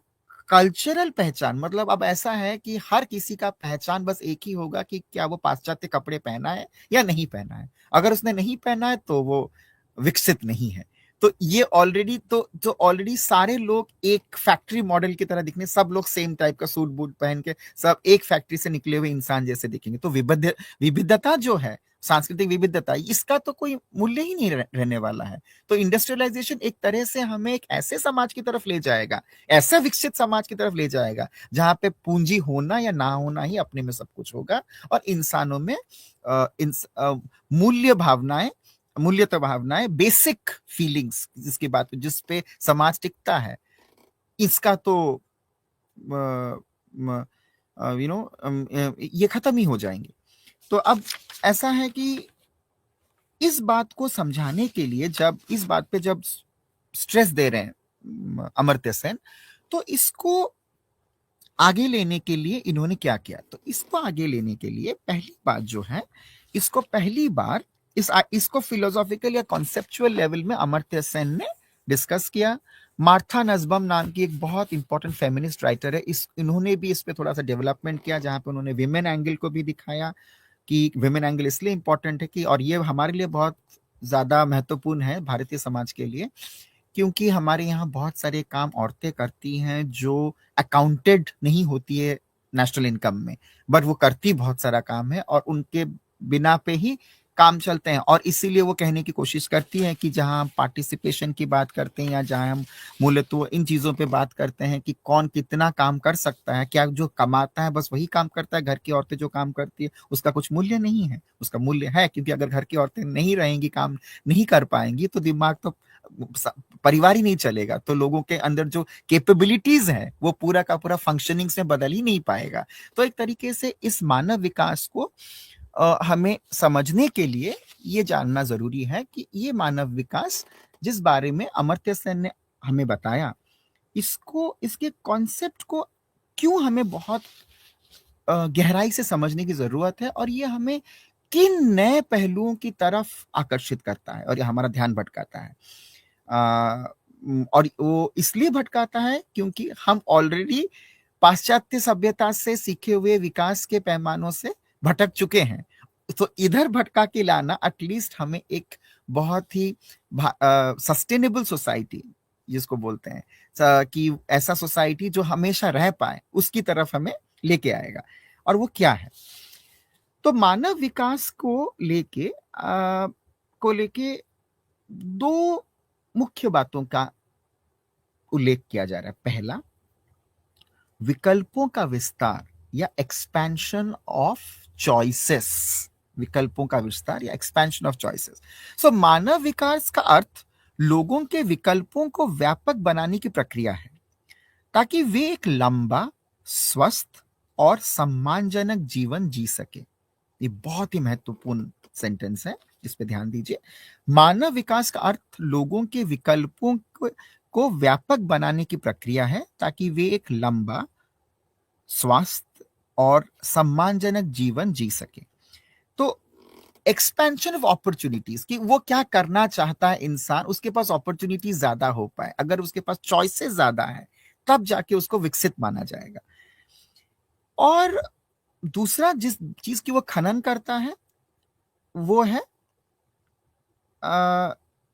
कल्चरल पहचान, मतलब अब ऐसा है कि हर किसी का पहचान बस एक ही होगा कि क्या वो पाश्चात्य कपड़े पहना है या नहीं पहना है। अगर उसने नहीं पहना है तो वो विकसित नहीं है। तो ये ऑलरेडी सारे लोग एक फैक्ट्री मॉडल की तरह दिखने, सब लोग सेम टाइप का सूट बूट पहन के सब एक फैक्ट्री से निकले हुए इंसान जैसे दिखेंगे, तो विविधता जो है, सांस्कृतिक विविधता, इसका तो कोई मूल्य ही नहीं रहने वाला है। तो इंडस्ट्रियलाइजेशन एक तरह से हमें एक ऐसे समाज की तरफ ले जाएगा, ऐसे विकसित समाज की तरफ ले जाएगा, जहां पे पूंजी होना या ना होना ही अपने में सब कुछ होगा, और इंसानों में मूल्यता भावनाएं, बेसिक फीलिंग्स जिसकी बात, जिस पे समाज टिकता है, इसका तो ये खत्म ही हो जाएंगे। तो अब ऐसा है कि इस बात को समझाने के लिए, इस बात पे जब स्ट्रेस दे रहे हैं अमर्त्य सेन, तो इसको आगे लेने के लिए इन्होंने क्या किया? तो इसको आगे लेने के लिए पहली बात जो है, इसको फिलोसॉफिकल या कॉन्सेप्चुअल लेवल में अमर्त्य सेन ने डिस्कस किया। मार्था नस्बम नाम की एक बहुत इंपॉर्टेंट फेमिनिस्ट राइटर है, इन्होंने भी इस पे थोड़ा सा डेवलपमेंट किया, जहां पे उन्होंने विमेन एंगल को भी दिखाया कि विमेन एंगल इसलिए इंपॉर्टेंट है कि, और ये हमारे लिए बहुत ज्यादा महत्वपूर्ण है भारतीय समाज के लिए, क्योंकि हमारे यहाँ बहुत सारे काम औरतें करती हैं जो अकाउंटेड नहीं होती है नेशनल इनकम में, बट वो करती बहुत सारा काम है, और उनके बिना पे ही काम चलते हैं। और इसीलिए वो कहने की कोशिश करती है कि जहां हम पार्टिसिपेशन की बात करते हैं, या जहां हम मूलतः इन चीजों पे बात करते हैं कि कौन कितना काम कर सकता है, क्या जो कमाता है बस वही काम करता है, घर की औरतें जो काम करती है उसका कुछ मूल्य नहीं है। उसका मूल्य है, क्योंकि अगर घर की औरतें नहीं रहेंगी, काम नहीं कर पाएंगी, तो दिमाग तो, परिवार ही नहीं चलेगा, तो लोगों के अंदर जो कैपेबिलिटीज है वो पूरा का पूरा फंक्शनिंग से बदल ही नहीं पाएगा। तो एक तरीके से इस मानव विकास को हमें समझने के लिए ये जानना जरूरी है कि ये मानव विकास जिस बारे में अमर्त्य सेन ने हमें बताया, इसके कॉन्सेप्ट को क्यों हमें बहुत गहराई से समझने की जरूरत है, और ये हमें किन नए पहलुओं की तरफ आकर्षित करता है और ये हमारा ध्यान भटकाता है। और वो इसलिए भटकाता है क्योंकि हम ऑलरेडी पाश्चात्य सभ्यता से सीखे हुए विकास के पैमानों से भटक चुके हैं। तो इधर भटका के लाना, एटलीस्ट हमें एक बहुत ही सस्टेनेबल सोसाइटी जिसको बोलते हैं, कि ऐसा सोसाइटी जो हमेशा रह पाए, उसकी तरफ हमें लेके आएगा। और वो क्या है? तो मानव विकास को लेके दो मुख्य बातों का उल्लेख किया जा रहा है। पहला, विकल्पों का विस्तार या एक्सपेंशन ऑफ चॉइसेस, विकल्पों का विस्तार या एक्सपेंशन ऑफ चॉइसेस। सो मानव विकास का अर्थ लोगों के विकल्पों को व्यापक बनाने की प्रक्रिया है, ताकि वे एक लंबा, स्वस्थ और सम्मानजनक जीवन जी सके। ये बहुत ही महत्वपूर्ण सेंटेंस है, इस पे ध्यान दीजिए। मानव विकास का अर्थ लोगों के विकल्पों को व्यापक बनाने की प्रक्रिया है, ताकि वे एक लंबा, स्वस्थ और सम्मानजनक जीवन जी सके। तो एक्सपेंशन ऑफ अपॉर्चुनिटीज, कि वो क्या करना चाहता है इंसान, उसके पास अपॉर्चुनिटीज ज्यादा हो पाए, अगर उसके पास चॉइसेस ज्यादा है तब जाके उसको विकसित माना जाएगा। और दूसरा जिस चीज की वो खनन करता है वो है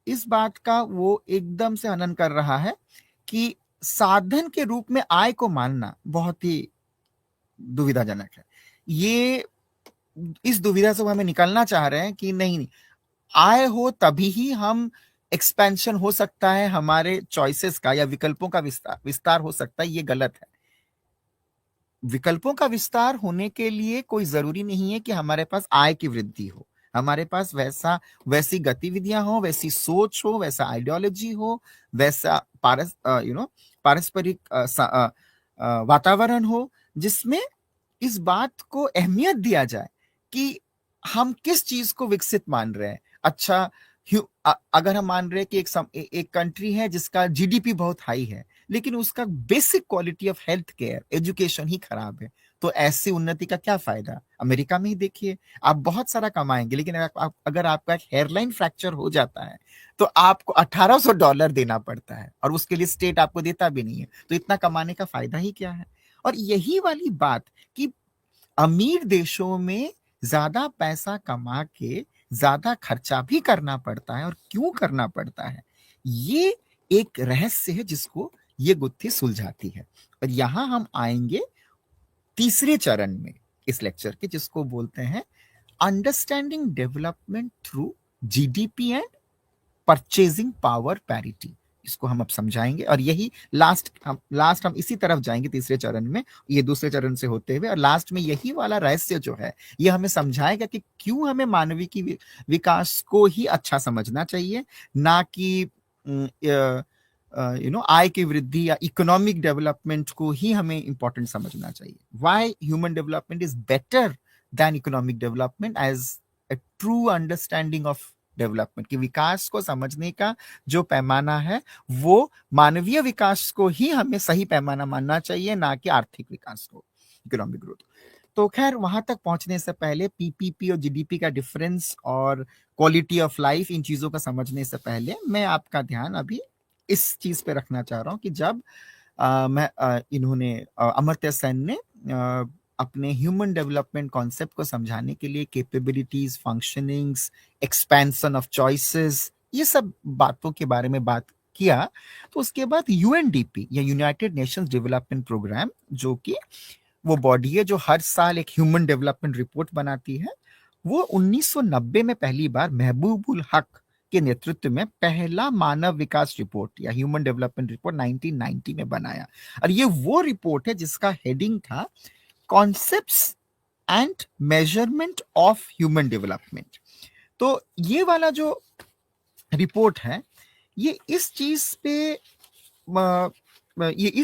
इस बात का वो एकदम से हनन कर रहा है कि साधन के रूप में आय को मानना बहुत ही दुविधाजनक है। ये इस दुविधा से वो हमें निकलना चाह रहे हैं कि नहीं, आय हो तभी ही हम एक्सपेंशन हो सकता है, हमारे चॉइसेस का या विकल्पों का विस्तार हो सकता है। ये गलत है। विकल्पों का विस्तार होने के लिए कोई जरूरी नहीं है कि हमारे पास आय की वृद्धि हो। हमारे पास वैसी गतिविधियां हो, वैसी सोच हो, वैसा आइडियोलॉजी हो, वैसा पारस्परिक वातावरण हो जिसमें इस बात को अहमियत दिया जाए कि हम किस चीज को विकसित मान रहे हैं। अच्छा, अगर हम मान रहे हैं कि एक कंट्री है जिसका जीडीपी बहुत हाई है, लेकिन उसका basic quality of health care, education ही खराब है, तो ऐसी उन्नति का क्या फायदा। अमेरिका में ही देखिए, आप बहुत सारा कमाएंगे, लेकिन अगर आपका एक हेयरलाइन फ्रैक्चर हो जाता है तो आपको $1800 देना पड़ता है, और उसके लिए स्टेट आपको देता भी नहीं है। तो इतना कमाने का फायदा ही क्या है। और यही वाली बात कि अमीर देशों में ज्यादा पैसा कमा के ज्यादा खर्चा भी करना पड़ता है, और क्यों करना पड़ता है, ये एक रहस्य है जिसको ये गुत्थी सुलझाती है। और यहां हम आएंगे तीसरे चरण में इस लेक्चर के, जिसको बोलते हैं understanding development through GDP and purchasing power parity. इसको हम अब समझाएंगे, और यही लास्ट हम इसी तरफ जाएंगे तीसरे चरण में, ये दूसरे चरण से होते हुए। और लास्ट में यही वाला रहस्य जो है, ये हमें समझाएगा कि क्यों हमें मानवीय की विकास को ही अच्छा समझना चाहिए, ना कि आय की वृद्धि या इकोनॉमिक डेवलपमेंट को ही हमें इंपॉर्टेंट समझना चाहिए। Why human development is better than economic development as a true understanding of development. कि विकास को समझने का जो पैमाना है, वो मानवीय विकास को ही हमें सही पैमाना मानना चाहिए, ना कि आर्थिक विकास को, इकोनॉमिक ग्रोथ। तो खैर, वहां तक पहुंचने से पहले पीपीपी और जीडीपी का डिफरेंस और क्वालिटी ऑफ लाइफ, इन चीजों का समझने से पहले मैं आपका ध्यान अभी इस चीज पे रखना चाह रहा हूं कि जब इन्होंने अमर्त्य सेन ने अपने ह्यूमन डेवलपमेंट कॉन्सेप्ट को समझाने के लिए capabilities, functionings, expansion of choices, ये सब बातों के बारे में बात किया, तो उसके बाद यूएनडीपी या यूनाइटेड नेशंस डेवलपमेंट प्रोग्राम, जो कि वो बॉडी है जो हर साल एक ह्यूमन डेवलपमेंट रिपोर्ट बनाती है, वो 1990 में पहली बार महबूबुल हक के नेतृत्व में पहला मानव विकास रिपोर्ट या ह्यूमन डेवलपमेंट रिपोर्ट 1990 में बनाया। और ये वो रिपोर्ट है जिसका हेडिंग था concepts and measurement of human development. तो ये वाला जो रिपोर्ट है, ये इस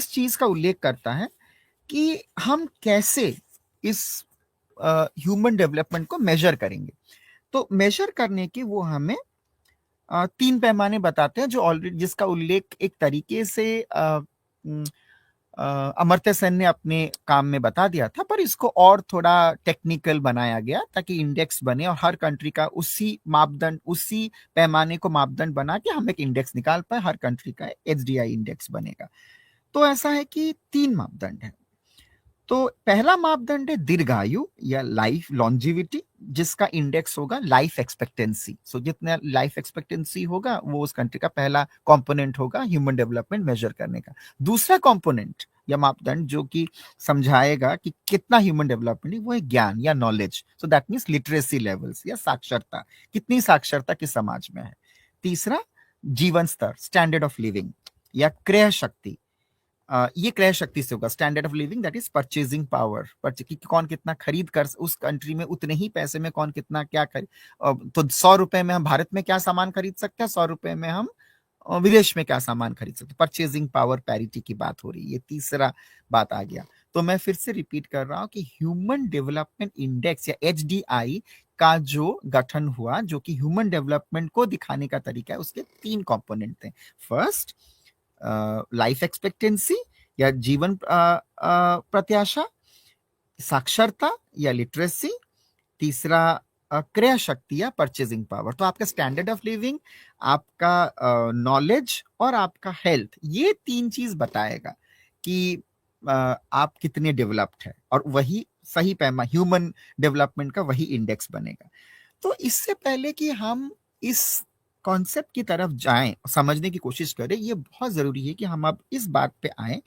चीज का उल्लेख करता है कि हम कैसे इस ह्यूमन डेवलपमेंट को मेजर करेंगे। तो मेजर करने के वो हमें 3 पैमाने बताते हैं, जो ऑलरेडी जिसका उल्लेख एक तरीके से अमर्त्य सेन ने अपने काम में बता दिया था, पर इसको और थोड़ा टेक्निकल बनाया गया ताकि इंडेक्स बने, और हर कंट्री का उसी मापदंड, उसी पैमाने को मापदंड बना के हम एक इंडेक्स निकाल पाए। हर कंट्री का एचडीआई इंडेक्स बनेगा। तो ऐसा है कि 3 मापदंड है। तो पहला मापदंड है दीर्घायु या लाइफ लॉन्जिविटी, जिसका इंडेक्स होगा लाइफ एक्सपेक्टेंसी। सो जितना लाइफ एक्सपेक्टेंसी होगा, वो उस कंट्री का पहला कंपोनेंट होगा ह्यूमन डेवलपमेंट मेजर करने का। दूसरा कंपोनेंट या मापदंड जो कि समझाएगा कि कितना ह्यूमन डेवलपमेंट है, वो है ज्ञान या knowledge. So that means literacy levels या साक्षरता, कितनी साक्षरता किस समाज में है। तीसरा जीवन स्तर, स्टैंडर्ड ऑफ लिविंग या क्रय शक्ति। ये क्रय शक्ति से होगा, standard of living that is purchasing power, कौन कितना खरीद कर, उस कंट्री में उतने ही पैसे में कौन कितना क्या खरीद। तो 100 रुपए में हम भारत में क्या सामान खरीद सकते हैं, 100 रुपए में हम विदेश में क्या सामान खरीद सकते हैं। परचेजिंग पावर पैरिटी की बात हो रही है। ये तीसरा बात आ गया। तो मैं फिर से रिपीट कर रहा हूं कि ह्यूमन डेवलपमेंट इंडेक्स या एचडीआई का जो गठन हुआ, जो कि ह्यूमन डेवलपमेंट को दिखाने का तरीका है, उसके 3 कंपोनेंट थे। फर्स्ट लाइफ एक्सपेक्टेंसी या जीवन प्रत्याशा, साक्षरता या लिटरेसी, तीसरा क्रय शक्ति या परचेजिंग पावर। तो आपका स्टैंडर्ड ऑफ लिविंग, आपका नॉलेज और आपका हेल्थ, ये 3 चीज बताएगा कि आप कितने डेवलप्ड है, और वही सही पैमा ह्यूमन डेवलपमेंट का वही इंडेक्स बनेगा। तो इससे पहले कि हम इस कॉन्सेप्ट की तरफ जाएं, समझने की कोशिश करें, ये बहुत जरूरी है कि हम अब इस बात पे आए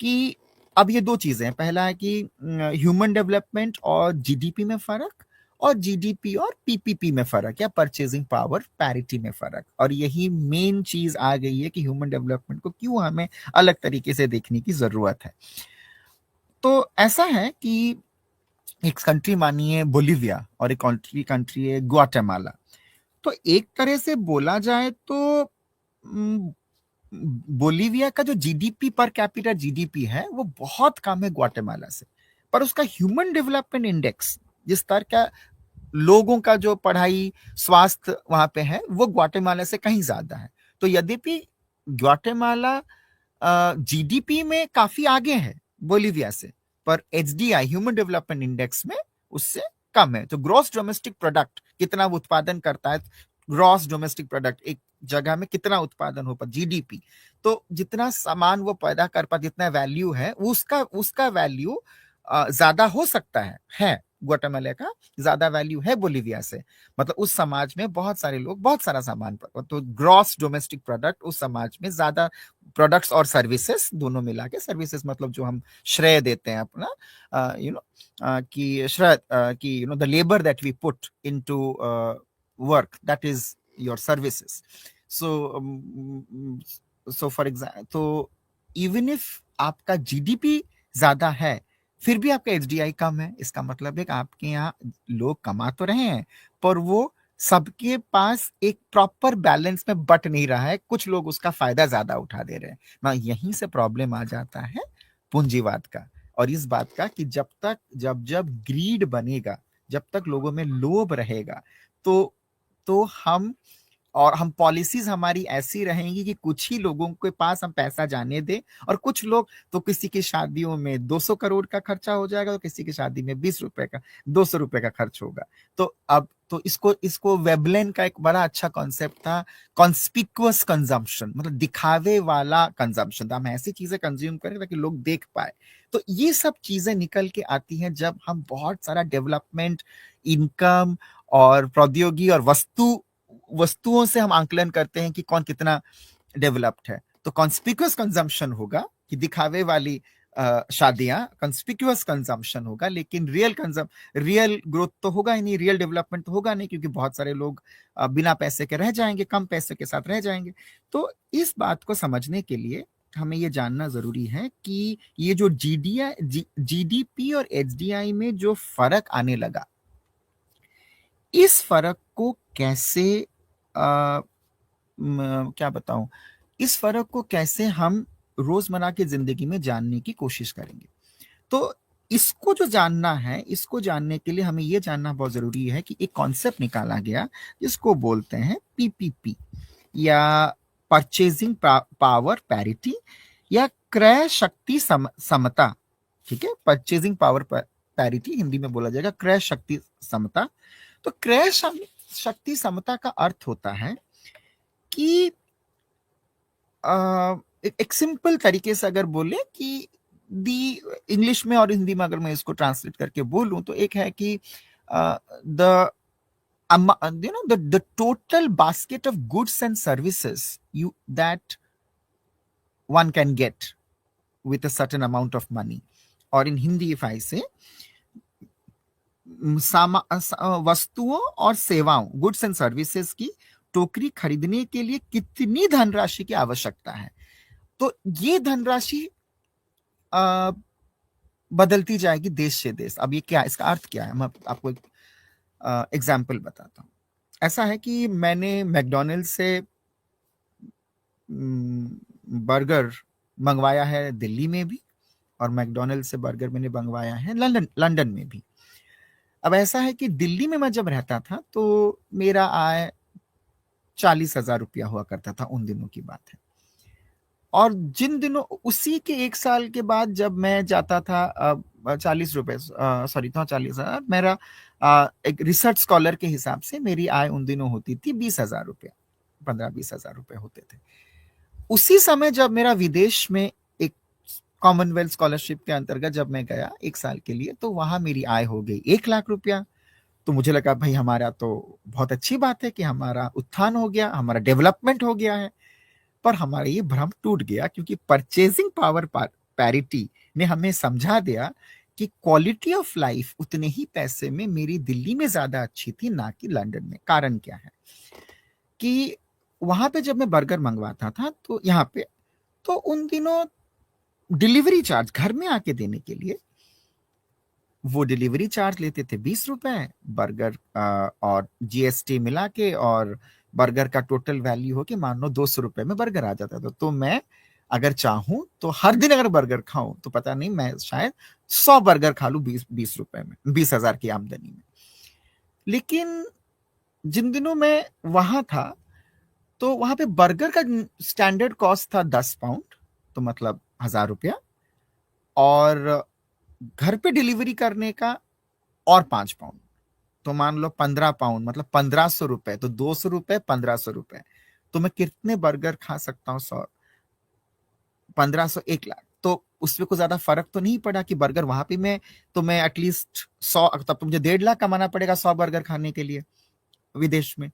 कि अब ये दो चीजें हैं। पहला है कि ह्यूमन डेवलपमेंट और जीडीपी में फर्क, और जीडीपी और पीपीपी में फर्क, या परचेजिंग पावर पैरिटी में फर्क। और यही मेन चीज आ गई है कि ह्यूमन डेवलपमेंट को क्यों हमें अलग तरीके से देखने की जरूरत है। तो ऐसा है कि एक कंट्री मानिए बोलिविया और एक कंट्री है ग्वाटेमाला। तो एक तरह से बोला जाए तो बोलिविया का जो जीडीपी पर कैपिटा जीडीपी है वो बहुत कम है ग्वाटेमाला से, पर उसका ह्यूमन डेवलपमेंट इंडेक्स, जिस स्तर का लोगों का जो पढ़ाई स्वास्थ्य वहां पे है, वो ग्वाटेमाला से कहीं ज्यादा है। तो यद्यपि ग्वाटेमाला जीडीपी में काफी आगे है बोलिविया से, पर एचडीआई ह्यूमन डेवलपमेंट इंडेक्स में उससे कम है। तो ग्रॉस डोमेस्टिक प्रोडक्ट कितना वो उत्पादन करता है, ग्रॉस डोमेस्टिक प्रोडक्ट एक जगह में कितना उत्पादन हो पाता, जीडीपी, तो जितना सामान वो पैदा कर पाता, जितना वैल्यू है उसका उसका वैल्यू ज्यादा हो सकता है ग्वाटेमाला का ज्यादा वैल्यू है बोलिविया से। मतलब उस समाज में बहुत सारे लोग बहुत सारा सामान पर, तो ग्रॉस डोमेस्टिक प्रोडक्ट उस समाज में ज्यादा, प्रोडक्ट्स और सर्विसेज दोनों मिला के, सर्विसेज मतलब जो हम श्रेय देते हैं अपना, कि श्रेय कि the labour that we put into work, that is your services. So for example, तो इवन इफ आपका जीडीपी ज्यादा है फिर भी आपका एचडीआई कम है, इसका मतलब है कि आपके यहाँ लोग कमा तो रहे हैं पर वो सबके पास एक प्रॉपर बैलेंस में बट नहीं रहा है, कुछ लोग उसका फायदा ज्यादा उठा दे रहे हैं ना। यहीं से प्रॉब्लम आ जाता है पूंजीवाद का, और इस बात का कि जब जब ग्रीड बनेगा, जब तक लोगों में लोभ रहेगा, तो हम पॉलिसीज हमारी ऐसी रहेंगी कि कुछ ही लोगों के पास हम पैसा जाने दें, और कुछ लोग तो किसी की शादियों में 200 करोड़ का खर्चा हो जाएगा, तो किसी की शादी में 20 रुपए का 200 रुपए का खर्च होगा। तो अब तो इसको वेबलेन का एक बड़ा अच्छा कॉन्सेप्ट था, कॉन्स्पिक्युअस कंजम्पशन, मतलब दिखावे वाला कंजम्पशन। तो हम ऐसी चीजें कंज्यूम करें ताकि लोग देख पाए। तो ये सब चीजें निकल के आती हैं जब हम बहुत सारा डेवलपमेंट, इनकम और प्रौद्योगिकी और वस्तुओं से हम आंकलन करते हैं कि कौन कितना डेवलप्ड है। तो कॉन्स्पिक्युअस कंजम्पशन होगा कि दिखावे वाली शादियां, कॉन्स्पिक्युअस कंजम्पशन होगा, लेकिन रियल ग्रोथ तो होगा ही नहीं, रियल डेवलपमेंट तो होगा नहीं, क्योंकि बहुत सारे लोग बिना पैसे के रह जाएंगे, कम पैसे के साथ रह जाएंगे। तो इस बात को समझने के लिए हमें ये जानना जरूरी है कि ये जो जीडीपी और एचडीआई में जो फर्क आने लगा, इस फर्क को कैसे क्या बताऊं, इस फर्क को कैसे हम रोजमर्रा की जिंदगी में जानने की कोशिश करेंगे। तो इसको जो जानना है, इसको जानने के लिए हमें यह जानना बहुत जरूरी है कि एक कॉन्सेप्ट निकाला गया जिसको बोलते हैं पीपीपी, या परचेजिंग पावर पैरिटी, या क्रय शक्ति समता। ठीक है, परचेजिंग पावर पैरिटी हिंदी में बोला जाएगा क्रय शक्ति समता। तो क्रय शक्ति समता का अर्थ होता है कि एक सिंपल तरीके से अगर बोले कि दी इंग्लिश में और हिंदी में अगर मैं इसको ट्रांसलेट करके बोलूं तो एक है कि the the total basket of goods and services that one can get with a certain amount of money, और in Hindi if I say वस्तुओं और सेवाओं, गुड्स एंड सर्विसेज की टोकरी खरीदने के लिए कितनी धनराशि की आवश्यकता है। तो ये धनराशि बदलती जाएगी देश से देश। अब ये क्या, इसका अर्थ क्या है, मैं आपको एक एग्जाम्पल बताता हूँ। ऐसा है कि मैंने मैकडॉनल्ड से बर्गर मंगवाया है दिल्ली में भी, और मैकडॉनल्ड से बर्गर मैंने मंगवाया है लंदन में भी। अब ऐसा है कि दिल्ली में मैं जब रहता था तो मेरा आय 40,000 रुपया हुआ करता था, उन दिनों की बात है। और जिन दिनों उसी के एक साल के बाद जब मैं जाता था 40 रुपए, सॉरी तो 40,000, मेरा एक रिसर्च स्कॉलर के हिसाब से मेरी आय उन दिनों होती थी 20,000 रुपया, 15-20,000 रुपए होते थे। उसी समय जब मेरा विदेश में एक कॉमनवेल्थ स्कॉलरशिप के अंतर्गत जब मैं गया एक साल के लिए, तो वहां मेरी आय हो गई 1 लाख रुपया। तो मुझे लगा भाई हमारा तो बहुत अच्छी बात है कि हमारा उत्थान हो गया, हमारा डेवलपमेंट हो गया है। पर हमारा ये भ्रम टूट गया, क्योंकि परचेजिंग पावर पैरिटी ने हमें समझा दिया कि क्वालिटी ऑफ लाइफ उतने ही पैसे में मेरी दिल्ली में ज्यादा अच्छी थी, ना कि लंदन में। कारण क्या है कि वहां पे जब मैं बर्गर मंगवाता था तो यहाँ पे, तो उन दिनों डिलीवरी चार्ज घर में आके देने के लिए वो डिलीवरी चार्ज लेते थे 20 रुपए, बर्गर और जीएसटी मिला के, और बर्गर का टोटल वैल्यू हो के मान लो 200 रुपए में बर्गर आ जाता था। तो मैं अगर चाहूं तो हर दिन अगर बर्गर खाऊं तो पता नहीं, मैं शायद 100 बर्गर खा लूं 20 रुपए में, 20,000 की आमदनी में। लेकिन जिन दिनों मैं वहां था तो वहां पे बर्गर का स्टैंडर्ड कॉस्ट था 10 पाउंड, तो मतलब 1,000 रुपया, और घर पे डिलीवरी करने का और 5 पाउंड, तो मान लो 15 पाउंड, मतलब 1,500 रुपए। तो 200 रुपए, 1,500 रुपए, तो मैं कितने बर्गर खा सकता हूँ? 100, 1,500, 1 लाख। तो उसमें कुछ ज्यादा फर्क तो नहीं पड़ा कि बर्गर वहां पे तो मैं एटलीस्ट 100, तब तो मुझे 1.5 लाख कमाना पड़ेगा 100 बर्गर खाने के लिए विदेश में।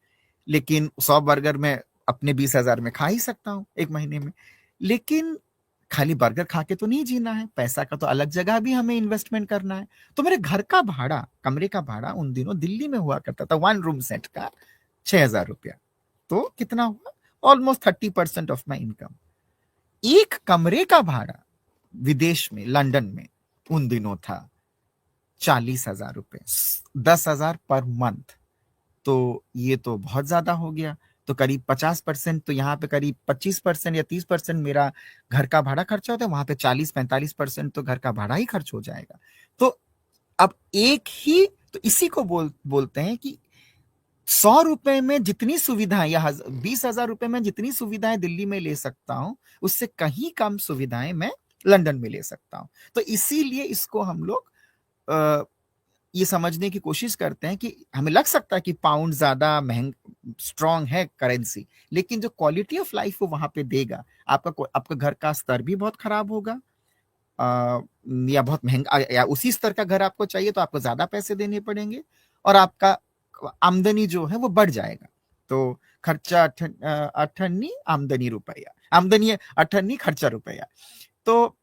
लेकिन 100 बर्गर मैं अपने 20,000 में खा ही सकता हूँ एक महीने में। लेकिन खाली बर्गर खा के तो नहीं जीना है, पैसा का तो अलग जगह भी हमें इन्वेस्टमेंट करना है। तो मेरे घर का भाड़ा, कमरे का भाड़ा उन दिनों दिल्ली में हुआ करता था 1 रूम सेट का 6,000 रुपया। तो कितना हुआ? Almost 30% of my income. एक कमरे का भाड़ा विदेश में, लंदन में, उन दिनों था 40,000 रुपए, 10,000 पर मंथ। तो ये तो बहुत ज्यादा हो गया। तो करीब 50%, तो यहाँ पे करीब 25% या 30% मेरा घर का भाड़ा खर्चा होता है, वहां पे 40-45% तो घर का भाड़ा ही खर्च हो जाएगा। तो अब एक ही, तो इसी को बोलते हैं कि 100 रुपए में जितनी सुविधाएं, या 20,000 रुपए में जितनी सुविधाएं दिल्ली में ले सकता हूं, उससे कहीं कम सुविधाएं मैं लंदन में ले सकता हूं। तो इसीलिए इसको हम लोग ये समझने की कोशिश करते हैं कि हमें लग सकता है कि पाउंड ज्यादा महंग स्ट्रांग है करेंसी, लेकिन जो क्वालिटी ऑफ लाइफ वो वहां पे देगा, आपका घर का स्तर भी बहुत खराब होगा, या बहुत महंगा, या उसी स्तर का घर आपको चाहिए तो आपको ज्यादा पैसे देने पड़ेंगे, और आपका आमदनी जो है वो बढ़ जाएगा। तो खर्चा अठन्नी, आमदनी रुपया, आमदनी अठन्नी, खर्चा रुपया। तो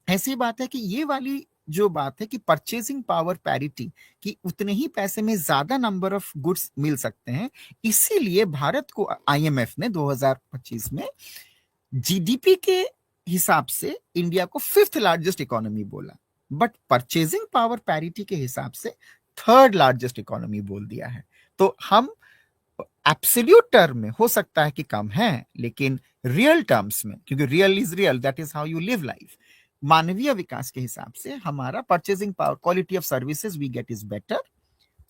ऐसी बात है कि ये वाली जो बात है कि परचेसिंग पावर पैरिटी, कि उतने ही पैसे में ज्यादा नंबर ऑफ गुड्स मिल सकते हैं, इसीलिए भारत को आईएमएफ ने 2025 में जीडीपी के हिसाब से इंडिया को 5th लार्जेस्ट इकोनॉमी बोला, बट परचेजिंग पावर पैरिटी के हिसाब से 3rd लार्जेस्ट इकोनॉमी बोल दिया है। तो हम एब्सोल्यूट टर्म में हो सकता है कि कम है, लेकिन रियल टर्म्स में, क्योंकि real is real, that is how you live life, मानवीय विकास के हिसाब से हमारा purchasing power, quality of services we get is better.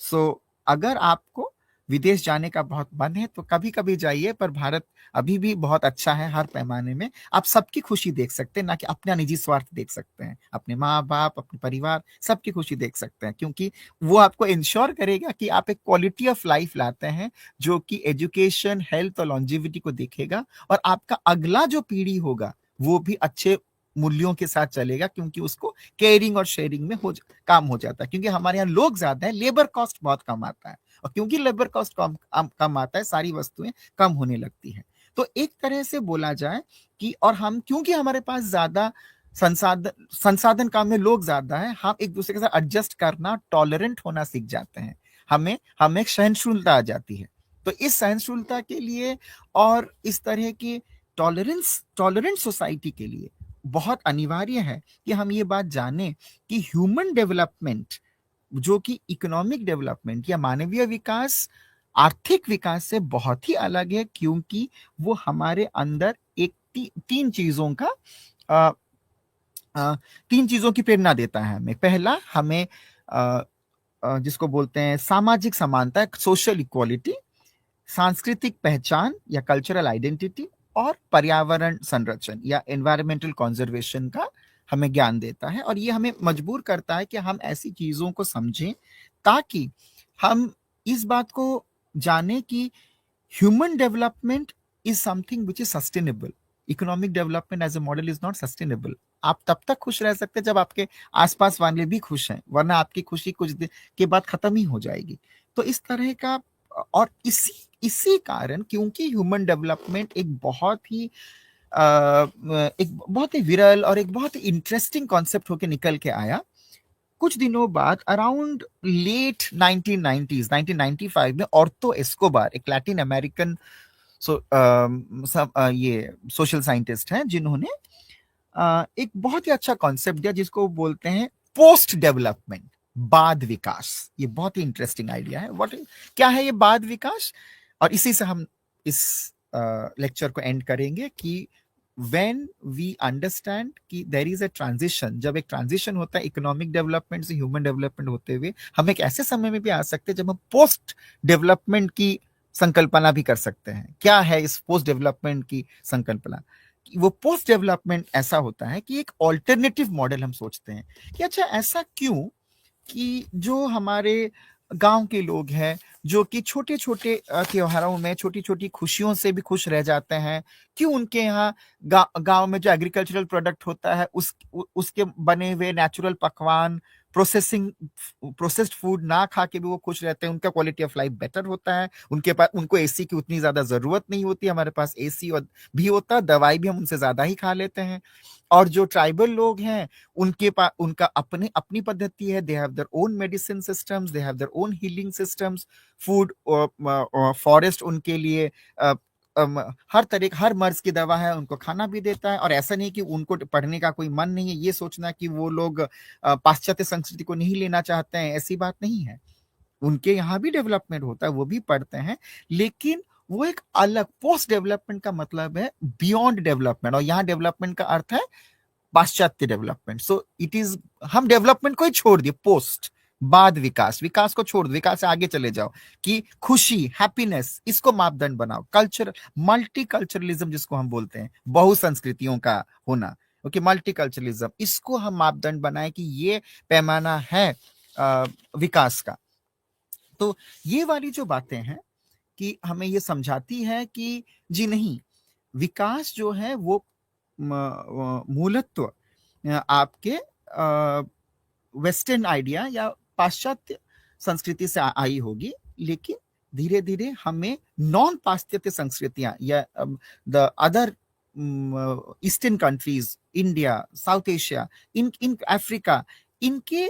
So अगर आपको विदेश जाने का बहुत मन है तो कभी कभी जाइए, पर भारत अभी भी बहुत अच्छा है हर पैमाने में। आप सबकी खुशी देख सकते हैं, ना कि अपना निजी स्वार्थ देख सकते हैं। अपने माँ बाप, अपने परिवार, सबकी खुशी देख सकते हैं, क्योंकि वो आपको इंश्योर करेगा कि आप एक क्वालिटी ऑफ लाइफ लाते हैं जो कि एजुकेशन, हेल्थ और लॉन्जिविटी को देखेगा, और आपका अगला जो पीढ़ी होगा वो भी अच्छे मूल्यों के साथ चलेगा, क्योंकि उसको केयरिंग और शेयरिंग में काम हो जाता है। क्योंकि हमारे यहाँ लोग ज्यादा है, लेबर कॉस्ट बहुत कम आता है, और क्योंकि लेबर कॉस्ट कम आता है, सारी वस्तुएं कम होने लगती हैं। तो एक तरह से बोला जाए कि, और हम क्योंकि हमारे पास ज्यादा संसाधन काम में लोग ज्यादा है, हम एक दूसरे के साथ एडजस्ट करना, टॉलरेंट होना सीख जाते हैं। हमें एक सहनशीलता आ जाती है। तो इस सहनशीलता के लिए और इस तरह की टॉलरेंट सोसाइटी के लिए बहुत अनिवार्य है कि हम ये बात जाने कि ह्यूमन डेवलपमेंट, जो कि इकोनॉमिक डेवलपमेंट या मानवीय विकास, आर्थिक विकास से बहुत ही अलग है, क्योंकि वो हमारे अंदर एक तीन चीजों की प्रेरणा देता है हमें। पहला, हमें जिसको बोलते हैं सामाजिक समानता, सोशल इक्वालिटी, सांस्कृतिक पहचान या कल्चरल आइडेंटिटी, और पर्यावरण संरक्षण या एनवायरमेंटल कंजर्वेशन का हमें ज्ञान देता है। और ये हमें मजबूर करता है कि हम ऐसी चीजों को समझें ताकि हम इस बात को जाने कि human development is something which is sustainable. Economic development as a model is not sustainable. आप तब तक खुश रह सकते हैं जब आपके आसपास वाले भी खुश हैं, वरना आपकी खुशी कुछ दिन के बाद खत्म ही हो जाएगी। तो इस तरह का, और इसी इसी कारण, क्योंकि ह्यूमन डेवलपमेंट एक बहुत ही विरल और एक बहुत ही इंटरेस्टिंग कॉन्सेप्ट होके निकल के आया, कुछ दिनों बाद अराउंड लेट 1990s 1995 में ऑर्थो एस्कोबार, एक लैटिन अमेरिकन ये सोशल साइंटिस्ट हैं, जिन्होंने एक बहुत ही अच्छा कॉन्सेप्ट दिया जिसको बोलते हैं पोस्ट डेवलपमेंट, बाद विकास। ये बहुत ही इंटरेस्टिंग आइडिया है। क्या है ये बाद विकास? और इसी से हम इस लेक्चर को एंड करेंगे कि when we understand कि there is a transition, जब एक ट्रांजिशन होता है इकोनॉमिक डेवलपमेंट से ह्यूमन डेवलपमेंट होते हुए, हम एक ऐसे समय में भी आ सकते हैं जब हम पोस्ट डेवलपमेंट की संकल्पना भी कर सकते हैं। क्या है इस पोस्ट डेवलपमेंट की संकल्पना? वो पोस्ट डेवलपमेंट ऐसा होता है कि एक ऑल्टरनेटिव मॉडल हम सोचते हैं कि अच्छा, ऐसा क्यों कि जो हमारे गांव के लोग हैं, जो कि छोटे छोटे त्योहारों में छोटी छोटी खुशियों से भी खुश रह जाते हैं, क्यों उनके यहाँ गांव में जो एग्रीकल्चरल प्रोडक्ट होता है उसके बने हुए नेचुरल पकवान, प्रोसेस्ड फूड ना खा के भी वो खुश रहते हैं, उनका क्वालिटी ऑफ लाइफ बेटर होता है, उनको एसी की उतनी ज्यादा जरूरत नहीं होती। हमारे पास एसी भी होता है, दवाई भी हम उनसे ज्यादा ही खा लेते हैं। और जो ट्राइबल लोग हैं, उनके पास उनका अपनी पद्धति है, they have their own medicine systems, they have their own healing systems, food, forest उनके लिए हर मर्ज की दवा है, उनको खाना भी देता है। और ऐसा नहीं कि उनको पढ़ने का कोई मन नहीं है, ये सोचना कि वो लोग पाश्चात्य संस्कृति को नहीं लेना चाहते हैं, ऐसी बात नहीं है। उनके यहाँ भी डेवलपमेंट होता है, वो भी पढ़ते हैं, लेकिन वो एक अलग पोस्ट डेवलपमेंट का मतलब है बियॉन्ड डेवलपमेंट, और यहाँ डेवलपमेंट का अर्थ है पाश्चात्य डेवलपमेंट। सो इट इज, हम डेवलपमेंट को ही छोड़ दिए, पोस्ट, बाद विकास को छोड़ दो, विकास से आगे चले जाओ कि खुशी, हैप्पीनेस, इसको मापदंड बनाओ। कल्चर, मल्टीकल्चरलिज्म जिसको हम बोलते हैं, बहुसंस्कृतियों का होना, ओके, मल्टीकल्चरलिज्म, इसको हम मापदंड बनाए कि ये पैमाना है विकास का। तो ये वाली जो बातें हैं कि हमें ये समझाती है कि जी नहीं, विकास जो है वो मूलत्व आपके वेस्टर्न आइडिया या पाश्चात्य संस्कृति से आई होगी, लेकिन धीरे धीरे हमें नॉन पाश्चात्य संस्कृतियां या the other eastern countries, India, south Asia, in Africa, इनके